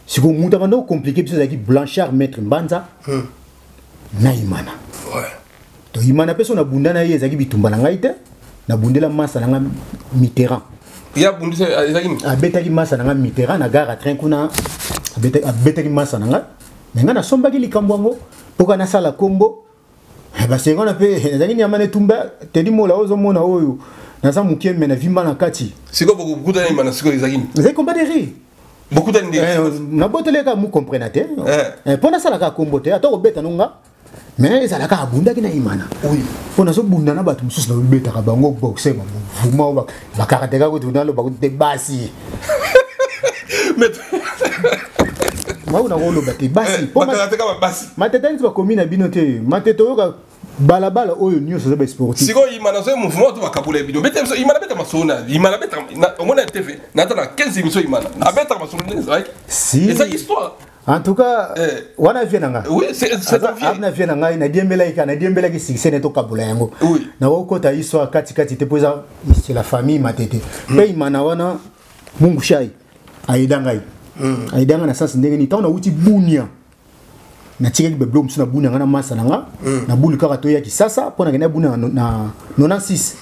A: si vous montez maintenant compliqué parce que Blanchard maître Mbanza na imana
B: ouais
A: to imana personne abunda na yezaki bitumba na ngaite na bundela massa na Mitterrand
B: ya bundi ezaki
A: abetaki massa na Mitterrand na gare à train kuna abetaki massa na nga mais nga na sombaki likambo ngo poka na sala kombo Bah c'est qu'on appelle ezaki nyama ne tumba tedi mola ozo mona oyo na sa mukie mena vimba na kati.
B: C'est quoi beaucoup d'années maintenant c'est quoi ezaki?
A: Ezaki combat de riz.
B: Beaucoup d'années.
A: Na botele ka mu comprendre te. Pona sala ka kombote ato beta nonga. Mais ezala ka abunda kina imana.
B: Oui.
A: Pona so bunda na batu mususu na beta ka bango boxer ba vuma ba karateka ko tuna lo ba ko te basi.
B: Mais
A: mauna ngolo bati basi
B: poma karateka ba basi.
A: Matete nti ba komina binote. Matete yoka balabala oyo nyonso za sportif.
B: Siko imana so mouvement to bakabula bino. Bete imana beta masona. Imana beta au moins na TV. Na tana 15 émissions imana. Na beta masona right?
A: Si.
B: Et ça histoire.
A: En tout cas, wana vienanga.
B: Oui, c'est
A: na vienanga na diembela ki succès neto kabula yango.
B: Oui.
A: Na wokota histoire kati te poza c'est la famille Matete. Pe imana wana Mungu shai aidanga yi. Aidanga na sens ndenge ni taona uti bunia. Na tika ki beblo msuna bunia ngana masa nanga. Na buli kaka to ya kisasa pona kena bunia na 96.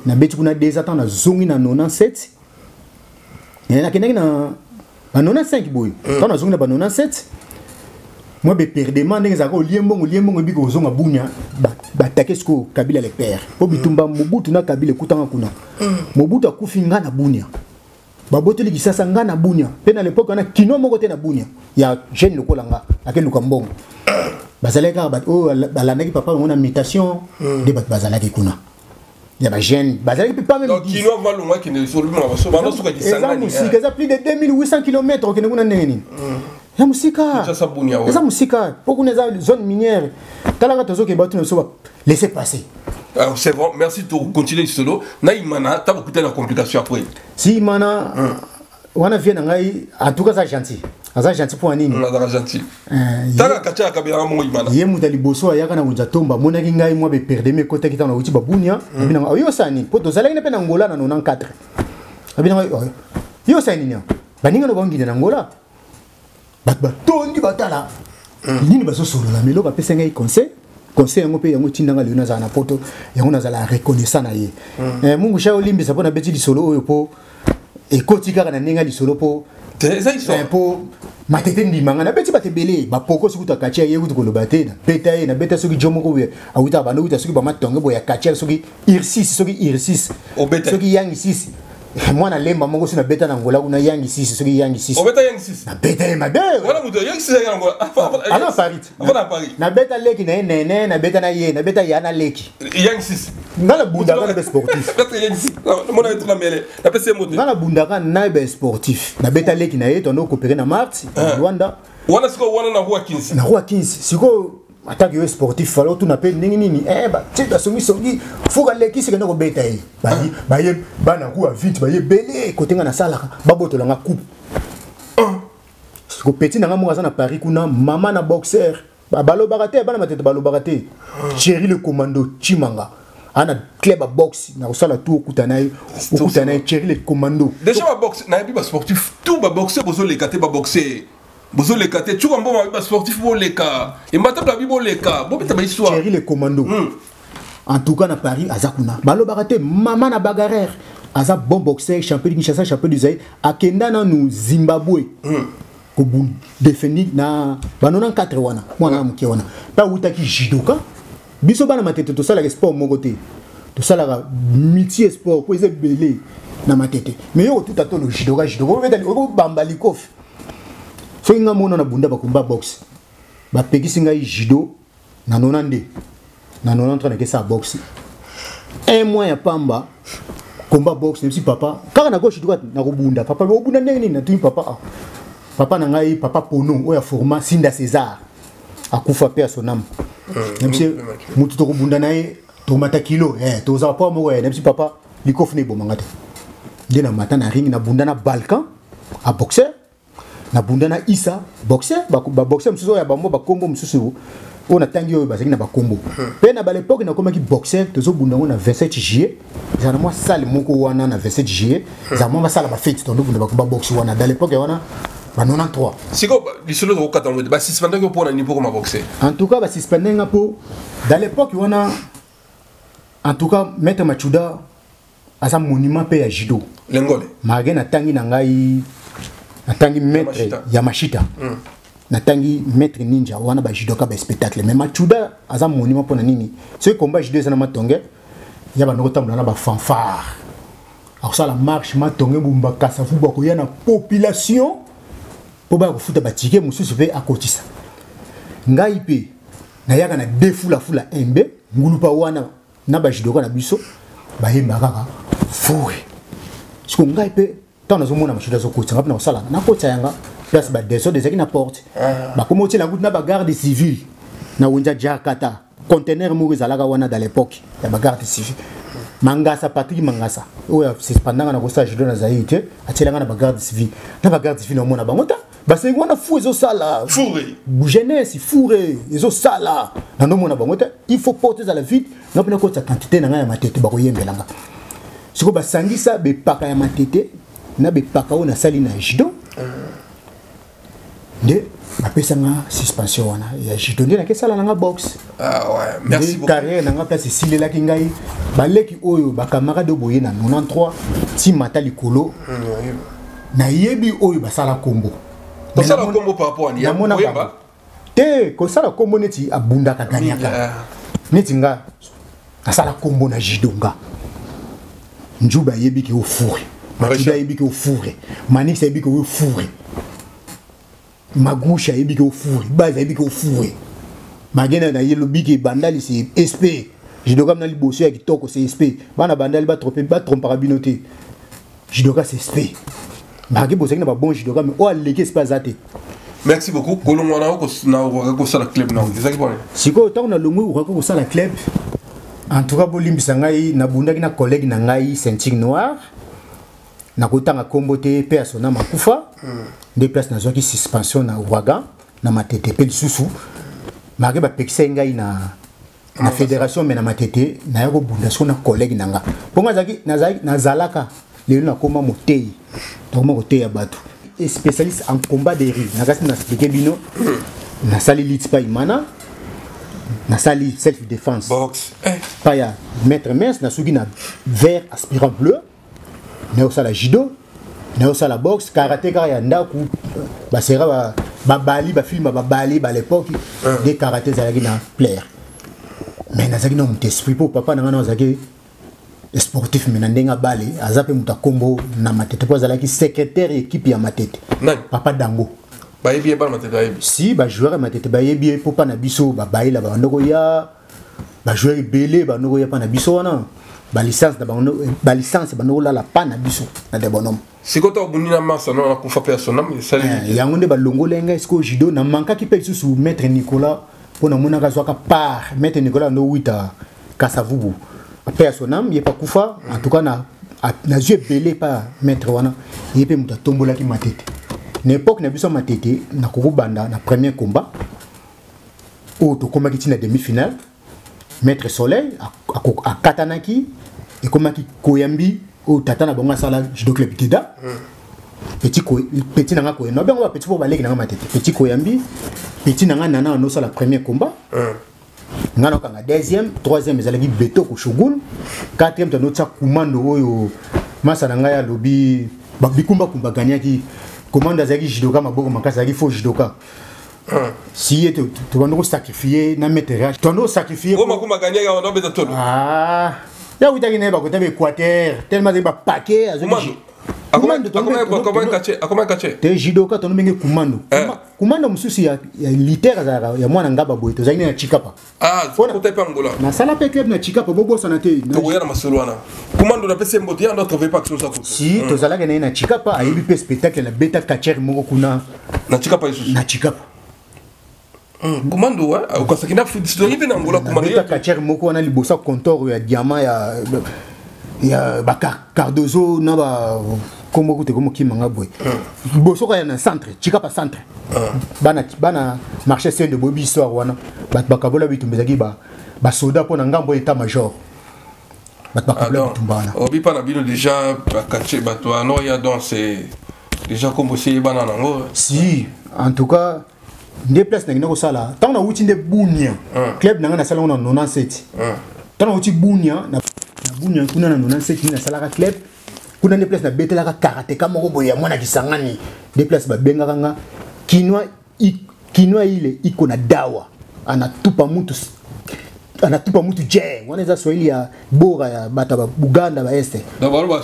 A: Na beti kuna des attentes na zongi na 97. Na kena na 95 boy. Tant na zongi na 97. Moi be perdement ndenge zako liembongo biko zonga bunia ba takesko Kabila le père. Po bitumba Mobutu na Kabila kutanga kuna. Mobutu akufi ngana bunia. Baboteli kisasa ngana bunia. Pe na l'époque on a kino moko te na bunia. Ya jeune lokolanga akelu kambongo. Bazaleka ba o balanaki papa on a mutation de bazalaki kuna. Ya ba jeune bazalaki pas même.
B: Donc kino va longa qui ne solution na baso bana suka kisanga.
A: Musique ça plus de 2800 km que kuna neni. Ya musika.
B: Ça bunia.
A: Ça musika. Pour qu'on ait zone minière. Talanga tozo ke batu no so laisser passer.
B: C'est bon, merci de continuer solo. Naïmana, tu as beaucoup de complications après.
A: Si Mana, on a vu en tout cas ça gentil. Ça gentil pour Anine.
B: On a gentil. T'as qu'à faire caméra mon Imana.
A: Hier mutali bosso ya kana ujatomba mona kingai moi be perdre mes côtés qui t'en a uti babunia. Abina yo sani poto zala ina pena Angola na 94. Abina yo sani nya. Baninga no bangi na Angola. Ba tondi batala. Nini baso solo la melo ba pesa ngai conseil. Conseil yango pe yango tindanga leona za na poto yango na za la reconnaissant na ye mungu sha olimbi sa pona beti lisolo oyo po e kotika kana ninga lisolo po
B: ça histoire
A: po Matete ndimanga na beti batebele ba poko sikuta kachia ye kutu kolobate na beta ye na beta soki jomo ko awuta bando uta soki ba matonge bo ya kachia soki irsis soki yangi 6 mwana lemba mongo sina beta na ngola kuna yangi 6 soki yangi 6
B: obeta yangi 6
A: na beta ye mabe
B: wala muto yangi 6 ya ngola
A: ana Paris na beta leki na nene na beta na ye na beta yana leki
B: yangi 6
A: ngala bunda kana be sportif
B: peut-être yangi 6 mona etu na mele na pese moto
A: ngala bunda kana be sportif na beta leki na ye to no coopérer na Mars Rwanda
B: wana siko wana na roi 15
A: na roi 15 siko attaque yo sportif falo tu na pe ningi nini ba tita songi fuka leki sikenda ko beta yi ba ye bana ku vite ba ye belé côté ngana salaka ba botola nga coupe ko petit na ngamu na Paris kuna mama na boxer ba balo barate bana matete balo barate Thierry le commando Chimanga ana club a boxe na sala tout okutana Thierry le commando
B: déjà ba boxe na ba sportif tout ba boxer bozo le katé ba boxer bozo le katé tu kombo ba sportif bo le ka et mata ba bi bo le ka bo beta ba histoire
A: Thierry le commando en tout cas na Paris azakuna balo barate mama na bagarre aza bon boxeur champion de Kinshasa champion du Zaïre akenda na nu Zimbabwe ko bu défini na banona 4 wana mwana mke wana pa utaki judoka biso bana matete to sala sport mogote to sala multi sport ko eze belé na matete mais yo tout ato le judoka betali ko bambali kof so inga mona na bunda ba komba boxe ba pekisi ngai judo na 92 na 93 na kesa boxe un mois ya pamba combat boxe même si papa kaka na gauche droite na kobunda papa obunda ndenge na tu papa na ngai papa Pono oya format Sinda César akufa pe son âme même si mutu to kobunda nae to mata kilo to za pa mo même si papa likof ne bomanga te dina mata na ring na bunda na Balkan a boxer na bunda na Issa boxer ba boxer msusu ya bambo ba kombo msusu on tangi oyo bazaki na ba kombo pe na ba l'époque na komaki boxer tozo bunda na 27 juillet za na moi salle moko wana na 27 juillet za moi sala ba fête to bunda ba komba boxe wana dans l'époque wana ba 93
B: siko lisolo ko kata ba suspendre ko pour na niveau comme boxer
A: en tout cas ba suspendre nga po dans l'époque wana en tout cas maître Machuda asa monument pe ya judo
B: lengole
A: magena tangi na ngai atangi maître ya Mashita natangi maître ninja wana ba judoka ba spectacle mais machuda aza monument pona nini ce combat judo za na matonge ya ba notambola na ba fanfare alors ça la marche matonge bumba kasafu ba ko ya na population po ba ko futa ba ticket mususu pe akotisa ngai pe na yaka na defula fula embe ngulupa wana na ba judoka na biso ba yemba kaka fure siko ngai pe tant na zo mona machuda zo kotisa ngapna osala na kotisa yanga place ba deso des qui na porte ba comme na goutte na ba garde civile na wonja jakata conteneur mo ezalaka wana dans l'époque ya ba garde civile mangasa Patrick mangasa oya c'est pendant na ko stage de na zaïte atelanga na ba garde civile na mona bango ta ba c'est wana fou ezo sala
B: fourré
A: jeunesse fourré ezo sala na no mona bango ta il faut porter à la ville na pena ko ta quantité na ya matete ba ko yembelanga siko ba sangisa be paka ya matete na be paka ona sali na judo de apesanga suspension wana ya judo ndena kesala nanga box
B: ouais merci beaucoup
A: carrière nanga place silela ki ngai baleki oyo ba camarade boye na 93 ti mata likolo na yebi oyo basala kombo
B: basala kombo par rapport à
A: mona ba te ko sala kombo neti abunda ka ganyaka neti nga asala kombo na judo nga njuba yebi ki ofure njuba yebi ki ofure manix yebi ki ofure magouche a yebi ko fourré base a yebi ko fourré magena na yelo biki bandali c'est SP judoka na liboso ya kitoko c'est SP bana bandali ba tromper binoté judoka c'est SP magi bosse na ba bon judoka mais o aleke c'est pas zate
B: merci beaucoup kolongo na ko sala club na ezaki bon
A: siko tant na longo ko sala club en tout cas bolimbisa ngai na bundaki na collègue na ngai ceinture noire na kotanga kombote persona makufa des places na zoki suspension na ouragan na matete pe lisusu mage ba pekisa ngai na fédération mais na matete na yako bunda so na collègue nanga ponga zaki na zalaka lelo na koma motei to mo kote ya bato et spécialiste en combat des rues na kasi na expliquer bino na sali lit pa imana na sali self défense
B: box
A: pa ya maître mince na sugi na vert aspirant bleu na osala judo na osala boxe karaté kaya ndaku basera ba bali ba film ba bali ba l'époque des karaté zalaki na plaire mais nazaki na mutesprit pour papa nanga nazaki sportif mais ndenga bali azape mutakombo na matete po zalaki secrétaire équipe ya matete papa dango
B: ba yebi ba matete yebi
A: si ba joueur matete ba yebi po pa na biso ba baila ba ndoko ya ba joueur belé ba ndoko ya pa na biso wana ba licence ba no la pana biso na de bonhomme
B: sikoto bunina massa no na kufa personnel
A: yango nde ba longolenga esko judo na manka ki pe sous maître Nicolas pona mona ka zwaka par maître Nicolas no wita kasavubu personnel ye pa kufa en tout cas na jeu belé pa maître wana ye pe muta tombola ki matete na époque na biso matete na kokubanda na premier combat o to komaki tina demi-finale maître Soleil a katanaki et comme qui koyambi ou tata na bonga sala judo club kida petit nanga ko no bengo petit pour baleki nanga matete petit koyambi petit nanga nana no sala premier combat ngana kanga deuxième troisième ezalaki beto ko shogun quatrième to notsa commando oyo masa nanga ya lobi bikumba kumba ganyaki commando azaki judoka maboko makasa azaki faux judoka si tu vas nous sacrifier na météorage tu nous sacrifier
B: oh makuma gagner on doit beta todo
A: ya uta kine ba côté Équateur tellement de ba paquet azaki
B: comment kache
A: te judoka to mbenge kumando mususi ya litère ya mwana ngaba boy to zaki na chikapa
B: côté pangola
A: na sala pe club na chikapa bobo sana te
B: to yana masolwana kumando na pese mbote ya ndo trouver pas que ça
A: si to zalaka na chikapa ayebi pe spectacle la beta catcher moko kuna
B: na chikapa yesu
A: na chikapa
B: commando ukasakina fudistori pe na ngola commando
A: ya catcher moko wana libosa compteur ya diamant ya ba Cardozo na ba kombo kute komo kimanga boy liboso ka na centre chikapa centre bana marché scène de bobi histoire wana bat bakabola bitumbezaki ba soda pona ngambo état major bat bakabola bitumbana
B: obi pa na bino déjà catcher bato no ya donc c'est déjà comme c'est bana nango
A: si en tout cas des places na ko sala tant na wuti nde bunya club na sala on 97 tant na wuti bunya na bunya kuna na 97 na sala club kuna des places na betela ka karaté kama ko boya mwana kisangani des places ba benga kanga kinwa Kino ile iko na dawa anatupa mtu je wanaweza Swahili ya bora ya bata Buganda ba este
B: d'abord wa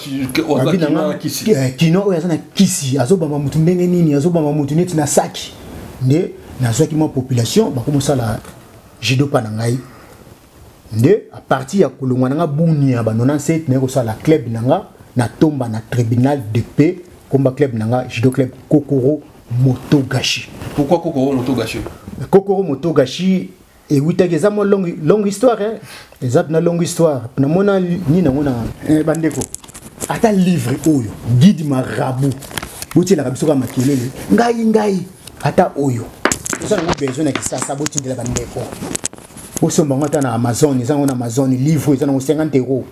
B: kisi
A: kino oya sana kisi azobamba mtu ndenge nini azobamba mtu neti na saki nde nazwaki ma population bakomosa la judo pa na ngai nde a partir ya kolongwa nanga bunia ba 97 na ko sala club nanga na tomba na tribunal de paix combat club nanga judo club Kokoro Motogashi.
B: Pourquoi Kokoro Motogashi?
A: Kokoro Motogashi et oui t'as exactement longue histoire hein. Exactement longue histoire. Na mona ni na mona bandeko. Ata livre oyo guide marabout. Boti la kabiso ka makelele. Ngai ata oyo. Ça na besoin na kisasa boti ndela bandeko. Boso mbanga na Amazon, ils ont Amazon livre ils ont 50 €.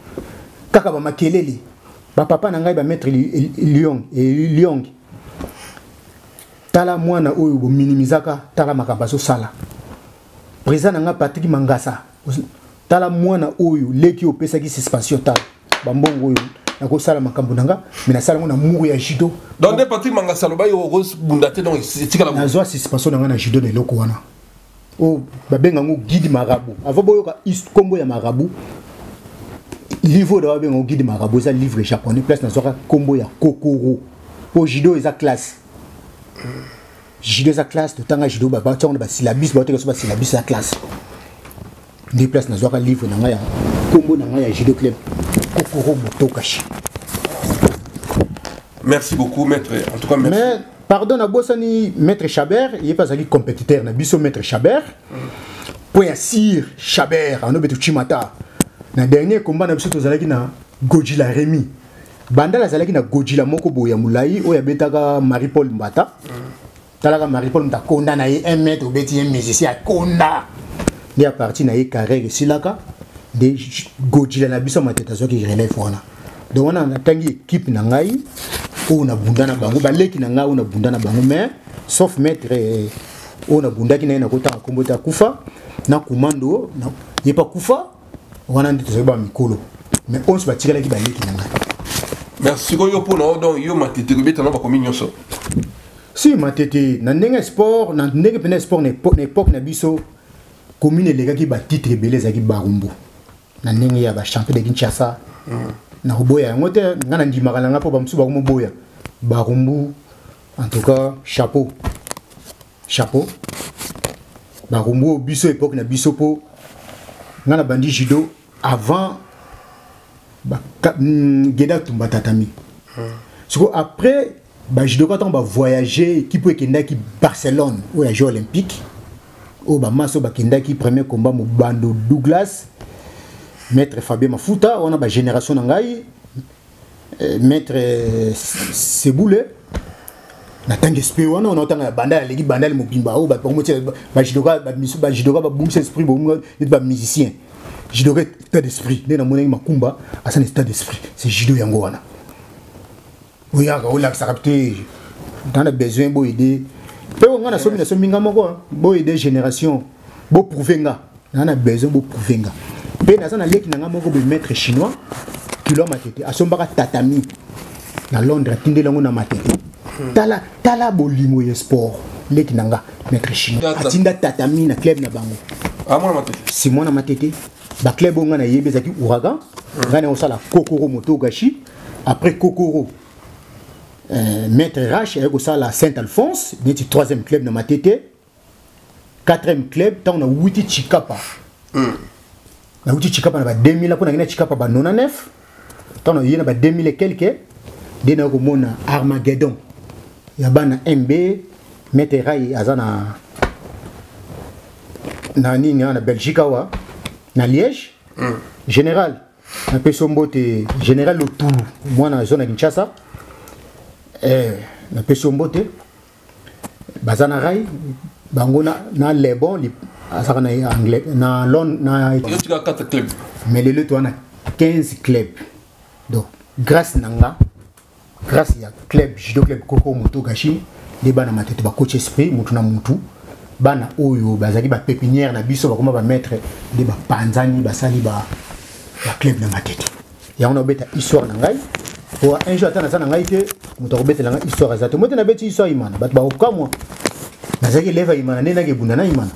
A: Kaka ba makelele. Ba papa na ngai ba mettre Lyon. Tala mwana oyo bo minimizaka tala makabazo sala. Président nanga Patrick Mangasa. Tala mwana oyo leki opesa ki suspension tala. Bambongo oyo nako sala makambo nanga mina sala ngona muru ya judo.
B: Donc de Patrick Mangasa lo ba yo rose bundate donc tikala
A: na zo suspension nanga na judo de loko wana. Oh babenga ngo guide marabout. Avant boyo ka kombo ya marabout. Livre de babenga guide marabout ça livre japonais place na zo ka kombo ya Kokoro. Po judo eza classe. Judo sa classe de tanga judo ba tonga ba syllabus ba teka so ba syllabus sa classe des places na zo ka livre na nga ya kombo na nga ya judo club Kokoro Motogashi.
B: Merci beaucoup maître, en tout cas merci.
A: Mais pardon na bosani maître Chabert, il est pas un compétiteur na biso maître Chabert. Pour ya sir Chabert en obetu Chimata. Na dernier combat na biso tozalaki na Godzilla Rémi. Bandala zalaki na Godzilla moko boya mulai oya betaka Marie-Paul Mbata. Talaka Marie-Paul Mbata konda na 1 mètre obeti un musicien konda. Ni a parti na carré silaka de Godzilla na biso mateta zo ki relève wana. Donc on a tangi équipe na ngai on a bundana bango baleki na ngai on a bundana bango mais sauf maître on a bundaki na kota kombota kufa na commando na yepa kufa wana ndito zo ba mikolo mais on se batira ki baleki na ngai.
B: Merci koyo pour no donc yo matete ko beta no ba komi nyonso.
A: Si matete na ndenge sport na ndenge pene sport na époque na biso commune lega ki ba titre beleza ki barumbu. Na ndenge ya ba champion de Kinshasa. Na boya ngote ngana ndimaka nga po ba msuba ko boya. Barumbu en tout cas chapeau. Barumbu biso époque na biso po ngana bandi judo avant Geda Tumba Tatami. Après, je dois voyager qui peut être Barcelone ou les Jeux Olympiques. Ou Maso Bakendaki premier combat au Bando Douglas, maître Fabien Mafuta, on a la génération Nangai, maître Seboule. Natanga esprit on a la banda l'équipe banda Mobimba ou Bajidoka Boumse esprit ba musicien. Judo état d'esprit na mona makumba asa état d'esprit c'est judo yango wana oya ka ola sakapte dans le besoin bo aider pe on a somi nga moko bo aider génération bo prouver nga na besoin bo prouver nga pe na sana leki nga moko be maître chinois kilo matete asombaka tatami na Londres tinde lango na matete tala bolimo ya sport leki nga maître chinois atinda tatami na club na bango
B: amona matete
A: c'est moi na matete ba club on a yebé zaki Ouragan ngana osala Kokoro Motogashi après Kokoro maître Rache et osala Saint-Alphonse dit 3e club na matete 4e club tant on a Wuti Chikapa na Wuti Chikapa na 2000 ko na Chikapa ba 99 tant on yena ba 2000 et quelques dena ko mona Armageddon ya bana MB maître Rai azana na nini na Belgique wa na Liège général na pesombote général Lotulu moi na zone ya Kinshasa na pesombote bazana rai bango na lebon asaka na anglais na lon na
B: yotika 4 clubs
A: mais le to na 15 clubs donc grâce ya club judo club Kokoro Motogashi de bana matete ba coach esprit mutu na mutu bana oyo bazaki ba pépinière na biso ba koma ba mettre de ba panzani ba sali ba club na matete ya on obeta histoire na ngai pour un jour atana sana ngai te muto obeta na histoire za te mote na beti histoire imana bat ba okamwa na nazaki leva imana nena ke bunda na imana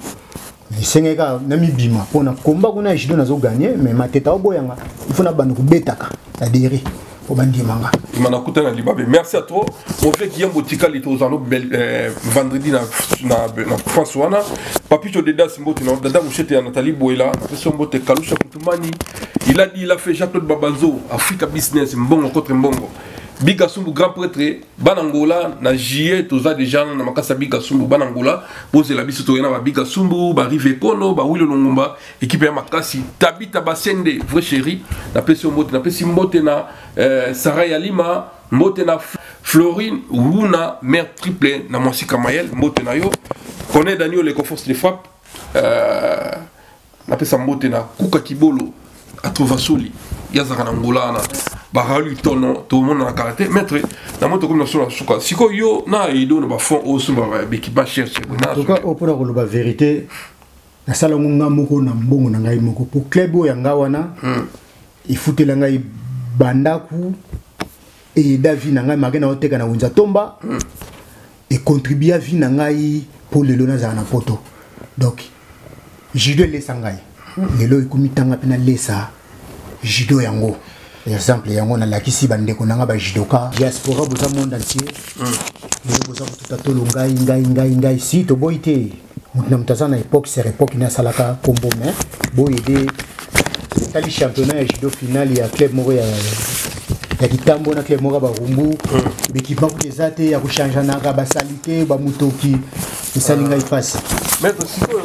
A: sengeka na mibima pona komba kuna jido nazo gagner mais mateta oboyanga il faut na bande ko betaka adhérer au bandi manga
B: imana kutana libabe. Merci à toi. On fait qu'il y a un botika litozano vendredi na France wana papito deda simbote na dada mushete ya Nathalie Boela peso mbote kalusha kutumani. Il a dit il a fait Jean-Claude Babanzo Africa Business mbongo contre mbongo. Bika Sumbu grand prêtre Banangola na JE toza déjà na makasa Bika Sumbu Banangola boze la biso to yana ba Bika Sumbu ba Rive Kono ba Wilo Longomba équipe ya makasi Tabita Basende vrai chéri na pesi mbote na Sarah Yalima mbote na Florine Luna mère triple na Mwasi Kamayel mbote na yo connaît Daniel les forces de frappe na pesa mbote na Kuka Kibolo atrouva soli yazaka na ngolana bahali tono tout le monde na karaté maître na moto comme na solo suka siko yo na ido na ba fond au sumba bekiba cherche
A: en tout cas au pour la vérité na sala ngunga moko na mbongo na ngai moko pour club ya ngawana il faut te la ngai bandaku et David na ngai magena oteka na unza tomba et contribuer à vie na ngai pour le lona za na poto donc jido le sangai lelo ikumitanga pena lesa jido yango exemple yango na lakisi bande ko nanga ba jidoka diaspora boza monde entier lelo boza kututa tolo ngai si to boite mutna mtazana époque c'est époque na salaka combo mais bo aider tali championnat ya jido final ya club moko ya kitambo na club moko ba rumbu bekipa ko ezate ya ko changer na ba salite ba mutoki esalinga ifasi
B: maître siko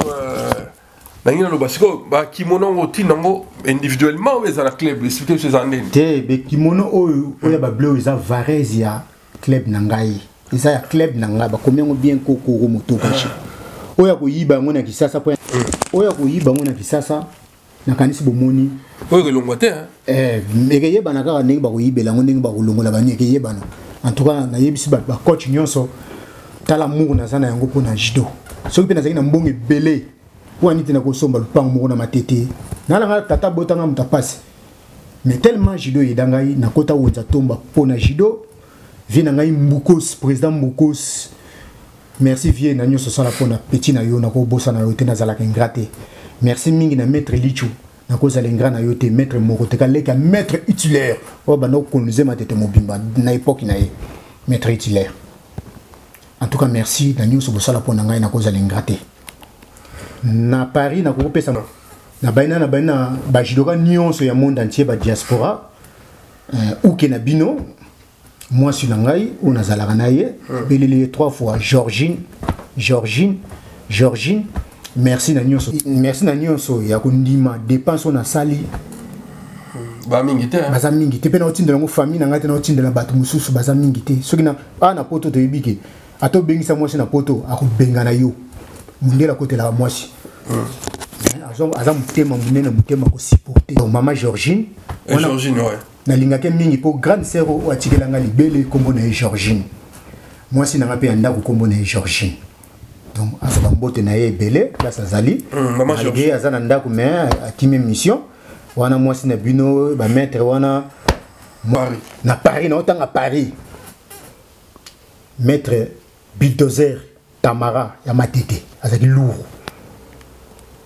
B: nangina lo basiko ba kimono ngoti nango individuellement ou za la club expliquer ces années
A: te be kimono oya ba bleu za varese ya club nangai isa ya club nanga ba komengo bien koko motoka chi oya ko yiba ngona kisasa po oya ko yiba ngona kisasa na kanisi bomoni
B: oyo ke longwa te
A: meke yeba na ka ndenge ba ko yibela ndenge ba ko longola ba nyeke yeba na en tout cas na yebisi ba coach nyonso tala mungu na zana yango pona jido soki pe na zaki na mbonge belé wani tina ko somba lupango moko na matete nalanga tata botanga mutapasi mais tellement jido yidangai na kota wonza tomba pona jido vina ngai mbukos président mbukos merci vie na nyoso sala pona petit na yo na ko bossa na yo te na zala ka ingrate merci mingi na maître Lichu na ko zala ingrate na yo te maître moko te kaleka maître titulaire o bana ko nous matete mobimba na époque na ye maître titulaire en tout cas merci na nyoso bossala pona ngai na ko zala ingrate na Paris na ko pesa na baina ba jidoka nyonso ya monde entier ba diaspora ou ke na bino moi sur ngai on a zalaka na ye belele 3 fois Georgine merci na nyonso ya kundima dépense na sali
B: ba mingi te
A: baza mingi te pe na otindela ngo famille na ngate na otindela bato mususu baza mingi te soki na na poto to yebike ato bengisa moi na poto akubenga na yo mundela côté la moi azam mutema munene mutema ko supporter maman Georgine
B: ouais
A: na lingake mingi po grande sœur o atikelanga libele kombo na Georgine moi si na ngape anda ko kombo na Georgine donc azaba mbote na ye belé là ça zali
B: maman Georgine
A: azana ndako mais akime mission wana moi si na bino ba maître wana
B: Paris
A: na Paris na otanga Paris maître bulldozer Tamara ya matete azaki lourd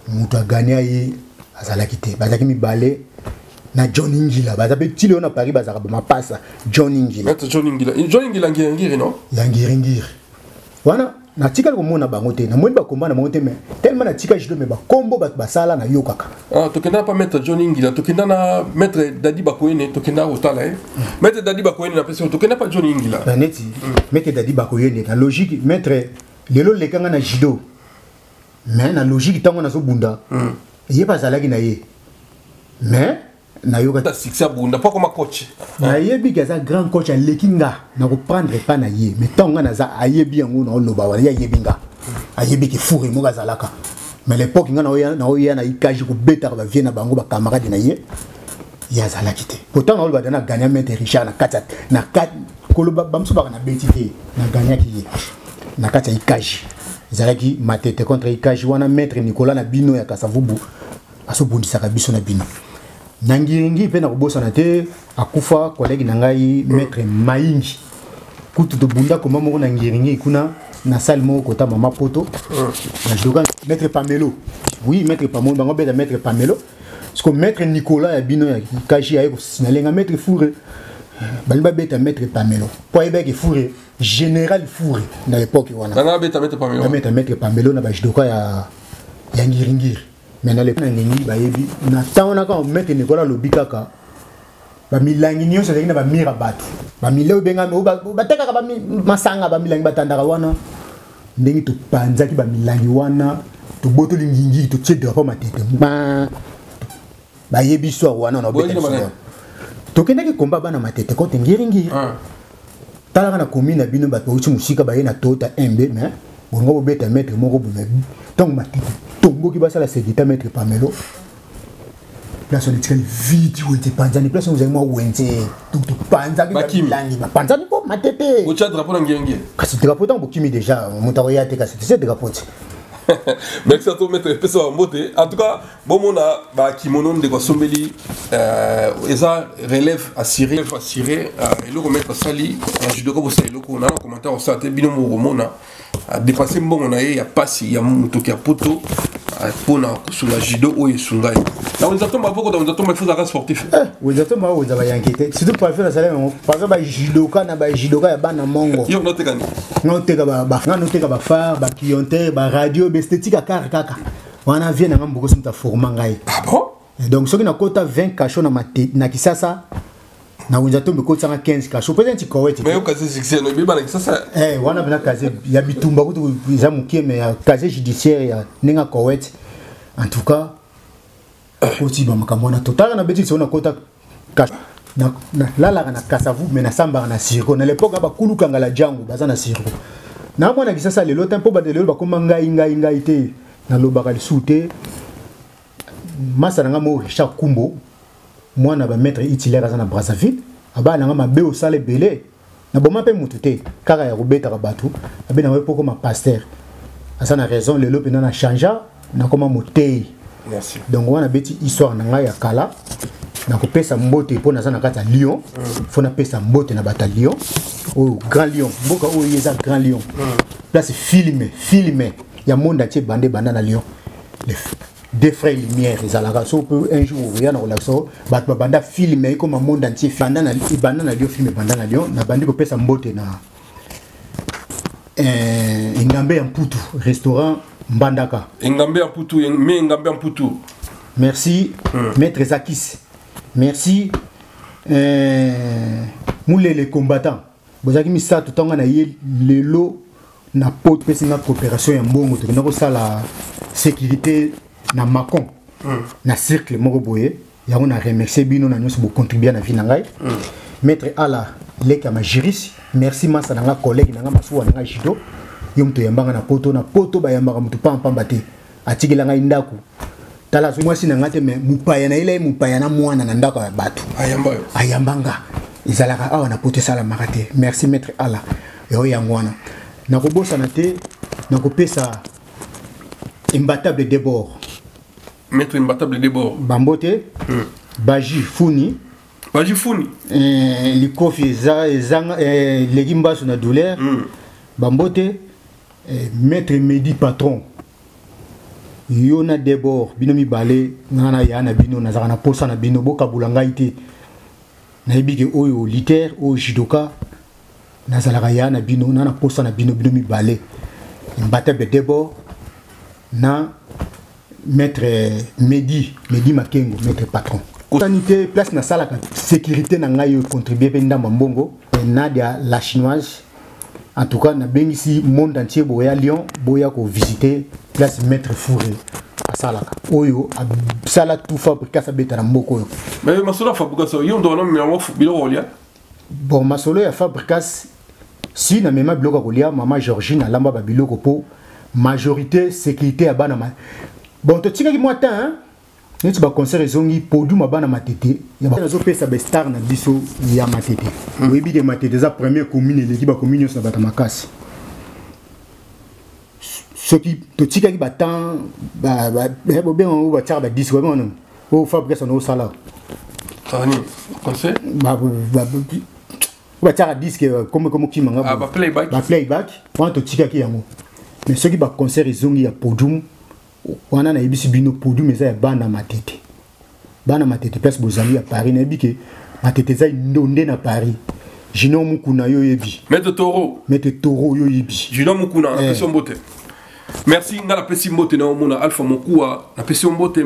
A: mutu aganya ye azalaki te bazaki mibale na John Ingila bazabe tile na Paris bazaka ba mapasa John Ingila
B: ngiri no
A: ya ngiri wana na tika ko mona bango te na moni ba komba na bango te mais tellement na tika jido me ba kombo ba basala na yo kaka
B: tokenda pa mettre John Ingila tokenda na mettre Dadi Bakoyene tokenda otala mettre Dadi Bakoyene na pesa tokenda pa John Ingila
A: neti mettre Dadi Bakoyene na logique mettre lelo lekanga na jido mais na logique tango na zo bunda ye pas zalaki na ye mais na yo
B: ka succès bunda pas comme coach
A: na yebi gaza grand coach a lekinga na ko prendre pas na ye mais tango na za ayebi yango na loba wala yebinga ayebi ki fourre mo gazalaka mais l'époque nga na oya na ikaji ko beta ba vie na bango ba camarade na ye ya zalaki te pourtant na loba dana gagner maître Richard na kata na kat koloba bamso ba na beti te na gagner ki ye na kata ikaji zalaki matete contre ikaji wana maître Nicolas na bino ya Kasavubu aso bundisaka biso na bino nangiringi pe na kobosa na te akufa collègue na ngai maître Maingi kutu to bunda koma moko na ngiringi kuna na salle moko kota mama poto na judoka maître Pamelo oui maître Pamelo bango beta maître Pamelo parce que maître Nicolas ya bino ya kashi ayo sinalenga maître Fouré baliba beta maître Pamelo po ebe ke Fouré général Fouré na l'époque wana
B: bana beta maître Pamelo
A: maître Pamelo na ba judoka ya ngiringi mais na l'époque ngiringi ba yebi na taona ka maître Nicolas lobikaka ba milangi nyonso zengina ba mira batu ba mileo benga ba teka ka ba masanga ba milangi batandaka wana ndenge to panzaki ba milangi wana to boto lingingi to tche drapeau matete ba yebi so wana na beta to kenda ki komba bana matete ko tengiringi tala kana commune bino ba to musika ba yena tota MB mais bongo beta maître moko bume donc matete tongo ki basala sécurité maître Pamelo place on est vidéo était panzani place on vous avez moi wente tout panzani langi ba panzani po matete
B: o cha drapeau ngienge
A: kasi drapeau tant bokimi déjà montaroya te kasi c'est drapeau
B: merci à toi maître peso mbote en tout cas bon mona ba kimono de ko sombeli eza relève assuré et le remettre sali judo ko bosai loko na commentaire ça te bino mo mona a dépasser mbongo na ye ya pasi ya mutoki ya poto pona kusula judo oyo sungai na on attend beaucoup dans on attend il faut un sportif
A: on attend ba on va inquiéter surtout pour faire ça par exemple ba judoka na ba judoka ya bana mongo
B: yo note kani
A: note ka ba phare ba clientèle ba radio ba esthétique à kaka wana vient na mboko simta forma ngai
B: ah bon
A: donc soki na kota 20 cachot na mate na kisasa na unzato mbe kota 15 cachot peut-être kowete
B: mais yo kaze succès no biba na kisasa
A: wana bina kaze ya bitumba kutu za mukie mais ya kaze judiciaire ya ninga kowete en tout cas aussi ba makambo na total na beti sona kota na la na kasavu mais na samba na sirko na l'époque ba kuluka ngala jango baza na sirko na mwana kisasa lelo tempo ba lelo ba koma ngai te na lobaka lisute masa nga mo Richard Kumbo mwana ba maître itilaire za na Brazzaville aba nga mabe o sale belé na boma pe mutute kaka ya robeta ka batu abe na wepo comme pasteur asa na raison lelo pe na changea na koma motei
B: merci
A: donc wana beti histoire na ngai ya kala na ko pesa mbote po na za na kata Lyon fo na pesa mbote na bata Lyon au Grand Lyon mboka o yeza Grand Lyon place filmé ya monde entier bande na Lyon les deux frères lumière ils ala so peu un jour rien na relaxo bat banda filmé comme monde entier banda na Lyon filmé banda na Lyon na bandi ko pesa mbote na Ngambe ya Mputu restaurant Mbandaka
B: Ngambe ya Mputu
A: merci maître Zakis merci moule les combattants bozaki misa tout temps na ye lelo na pot pesi na coopération ya mbongo to na ko sala sécurité na Macon na cercle moko boye ya on a remercier bino na nyonso bo contribuer na vie na ngai maître Ala leka ma juriste merci masa na nga collègue na nga masuwa na nga jido yo mto yambanga na poto ba yambaka mtu pamba te atikela ngai ndaku tala so mwasi na ngate me mupaya na ile mupaya na mwana na ndako ya batu ayambanga izalaka awa na poto sala makate merci maître Ala yo yangwana na kobosa na te na kopesa imbattable débord
B: maître imbattable débord
A: bambote Baji Funi likofi zanga legimbaso na douleur bambote maître Medi patron yona débord bino mibale ngana ya na bino nazaka na posa na bino boka bulanga ite na ebike oyo litaire o judoka nazalaka ya na bino na posa na bino mibale imbattable débord na maître Medi Makengo maître patron sanité place na sala sécurité na ngai contribuer pe ndamba mbongo Nadia la chinoise en tout cas na bengisi monde entier boya Lyon boya ko visiter place maître Fouré à salaka oyo sala tout fabrica sa beta na mboko yo
B: mais masolo fabrica so yo ndo na mwa bilo olia
A: bon masolo ya fabrica si na mema biloko kolia mama Georgine alamba ba biloko po majorité sécurité ya bana bon to tika ki mwata hein neti ba concert ezongi podu mabana matete ya ba zo pesa be star na biso ya matete oyebi de matete za première commune l'équipe ba commune na bata makasi soki to tika ki batan ba bien on va tirer ba 10 vraiment non o fabrique son au salaire
B: tani conseil
A: ba tara disque comme qui manga
B: ba playback
A: on to tika ki yango mais ceux qui ba concert izongi ya podium wana na yebisi bino podium eza ya bana matete place bozali ya Paris na bike matete za ndonde na Paris Jino Mukuna yo yebi
B: Maître Toro
A: yo yebi
B: Jino Mukuna na pesi mbote merci nga la pesi mbote na omona Alpha Mokua na pesi mbote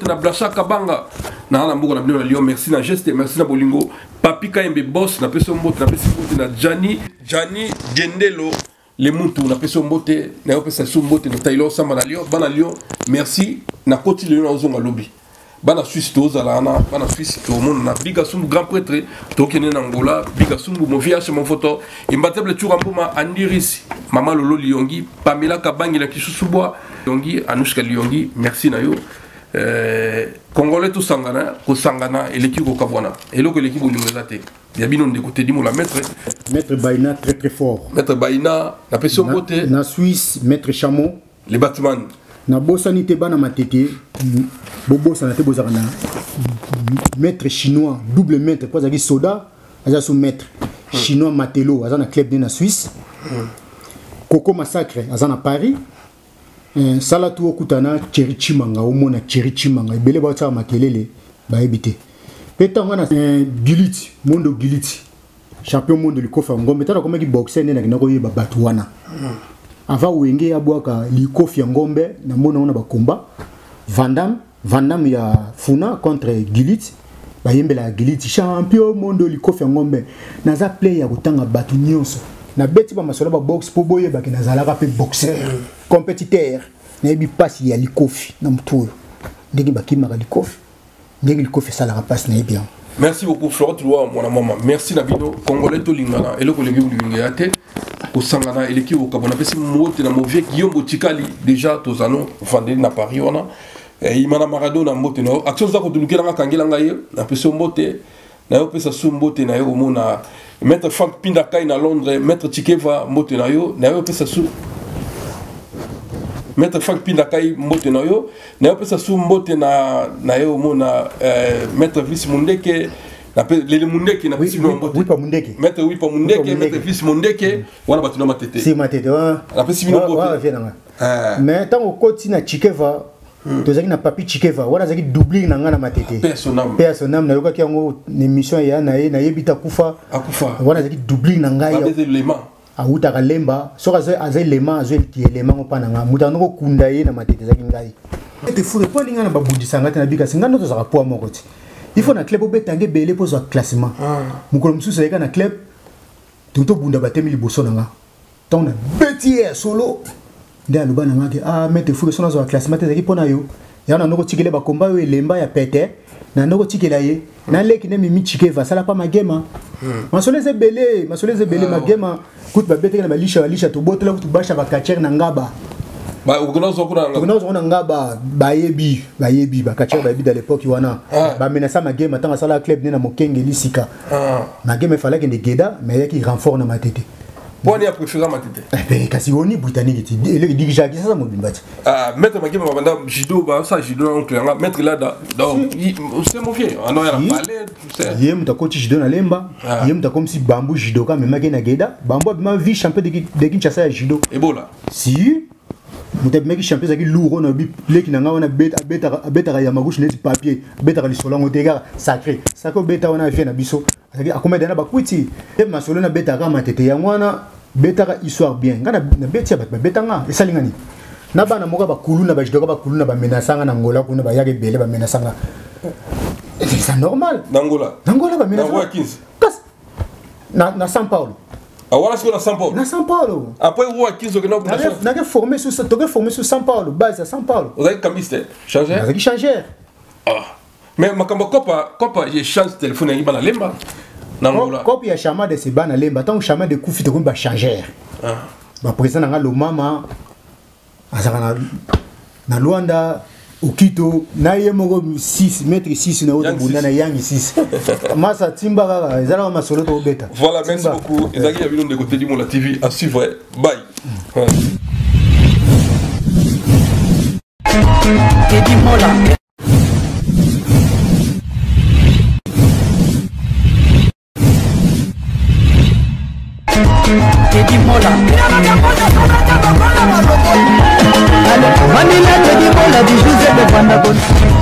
B: na Blasha Kabanga na mbuko na bino na Lyon merci na geste merci na bolingo Papi Kaembe boss na pesi mbote na Jani Gendelo le muntu na pesi mbote na pesi mbote na Taylor Samba na Lyon bana Lyon merci na koti le na ozonga lobby bana Suisse tozalana bana Suisse to monde na Bigasumbu grand prêtre to kene na Angola Bigasumbu mon viage mon photo imbatable Turambuma Andiris Mama Lolo Liongi Pamela Kabangi la Kisusuboa Liongi Anushka Liongi merci na yo Congolais to sangana ko sangana et l'équipe au Kabwana et loko l'équipe au Nimozate ya bino de côté dimo la maître
A: Baina très fort
B: maître Baina na peso côté
A: na Suisse maître Chamon
B: les bâtiments
A: na bossani te bana matete bobo sanate bozana maître chinois double maître pour zaki soda aza sous maître chinois Matelo aza na club de na Suisse Coco Massacre aza na Paris salatu okutana Cherichimanga omona Cherichimanga ibele ba tsa makelele ba ebité petanga na Gilit Mondo Gilit champion monde likofa ngombe tala komaki boxer nena kinako yeba batuwana ava wenge abwaka likofi ya ngombe na mona ona bakomba Vandam ya Funa contre Gilit bayembela Gilit champion monde likofi ya ngombe naza play ya kutanga batu nyonso na beti ba masola ba box po boye ba kinazalaka pe boxer compétiteur na ebi passe ya likofi na mtuyo ndenge bakimaka likofi ndenge likofi sala passe na ebi.
B: Merci beaucoup Florent Loa mon maman merci Nabino Congolais to lingana et le collègue lingayate ko sangana et l'équipe au Kabona pesi mote na movie Guillaume Tikali déjà tozano vendre na Paris wana et imana Maradona mote no action za ko dulukela nga kangela ngaye na pesi mote na yo pesa su mote na yo mona maître Frank Pindakai na Londres maître Chikeva mote na yo pesa su maître Frank Pindakai mote na yo pesa su mote na yo mona maître Vice Mundeke na le Mundeke na pesi mote
A: oui pas Mundeke
B: maître maître Vice Mundeke wana batino matete
A: si matete
B: na pesi bino mote
A: mais tant au côté na Chikeva tozaki na papi Chikeva wana zaki doubler na ngana matete personnam na yoka yango émission ya na yebita kufa wana zaki doubler na ngai awutaka lemba soka azai lema azai lema ngopana nga mutano ko kunda ye na matete zaki ngai te fure po ninga na babudisa ngati na bika singa noto zaka poa moko ti il faut na club obetange bele po zo classement mukolo mususu yeka na club toto bunda batemi liboso na nga ton na betier solo nde aloba na nga mete fure sona zo classement te zaki pona yo ya na noko tikele ba komba yo lemba ya pete na noko tikela ye na leki ne mimi Chikeva sala pa magema masoleze belé magema kut ba bete na lisha to botela kutu basha ba kacher na ngaba
B: ba ukonozo
A: kuna ngaba bayebi ba kacher bayebi dans l'époque wana ba menasa magema tanga sala club ne na mokenge lisika magema fala ke ndegeda mais yaki renfort na matete
B: Poni a préféré matete
A: kasi oni britannique ti le dirija ki ça mo bimbati
B: maître magema banda judo ba ça judo oncle nga maître là donc c'est mon vieux on a parlé tout ça
A: yem ta coach judo na lemba yem ta comme si bambou judo ka même na geda bambou ma vie champion de Kinshasa ya judo
B: ebola
A: si mutab meki champion zaki lourd na bi leki na nga wana beta ya magouche ne papier beta ka lisolo ngotega sacré sako beta wana vient na biso zaki akomeda na bakwiti e masolo na beta ka matete ya ngwana beta ka histoire bien ngana na beti ya beta nga esalingani na bana moka bakulu na bajidoka bakulu na bamenasanga na ngola kuna bayake bele bamenasanga c'est normal
B: Nangola
A: bamenasanga
B: na 15
A: na São Paulo
B: voilà ce qu'on a São Paulo.
A: Na São Paulo.
B: Après où à 15 que nous
A: avons formé sur ça, tu as formé sur São Paulo, base à São Paulo.
B: Vous avez cambiste, changer.
A: Avec changer.
B: Mais ma copa j'ai changé téléphone à Ibana Lemba. Nangola.
A: Copie à chama de Sebana Lemba, tant chama de Koufi de Rumba changer. Ma président na lo mama azana na Luanda Okito na yemoko 6 mètres 6 na autre bunda na yangi 6 masa timba ezala masolo to beta.
B: Voilà, merci beaucoup. Ezaki ya bilon de côté du Mola TV à suivre. Bye.
D: Teddy Mola. Famille Teddy Mola du Joseph de Vandabon.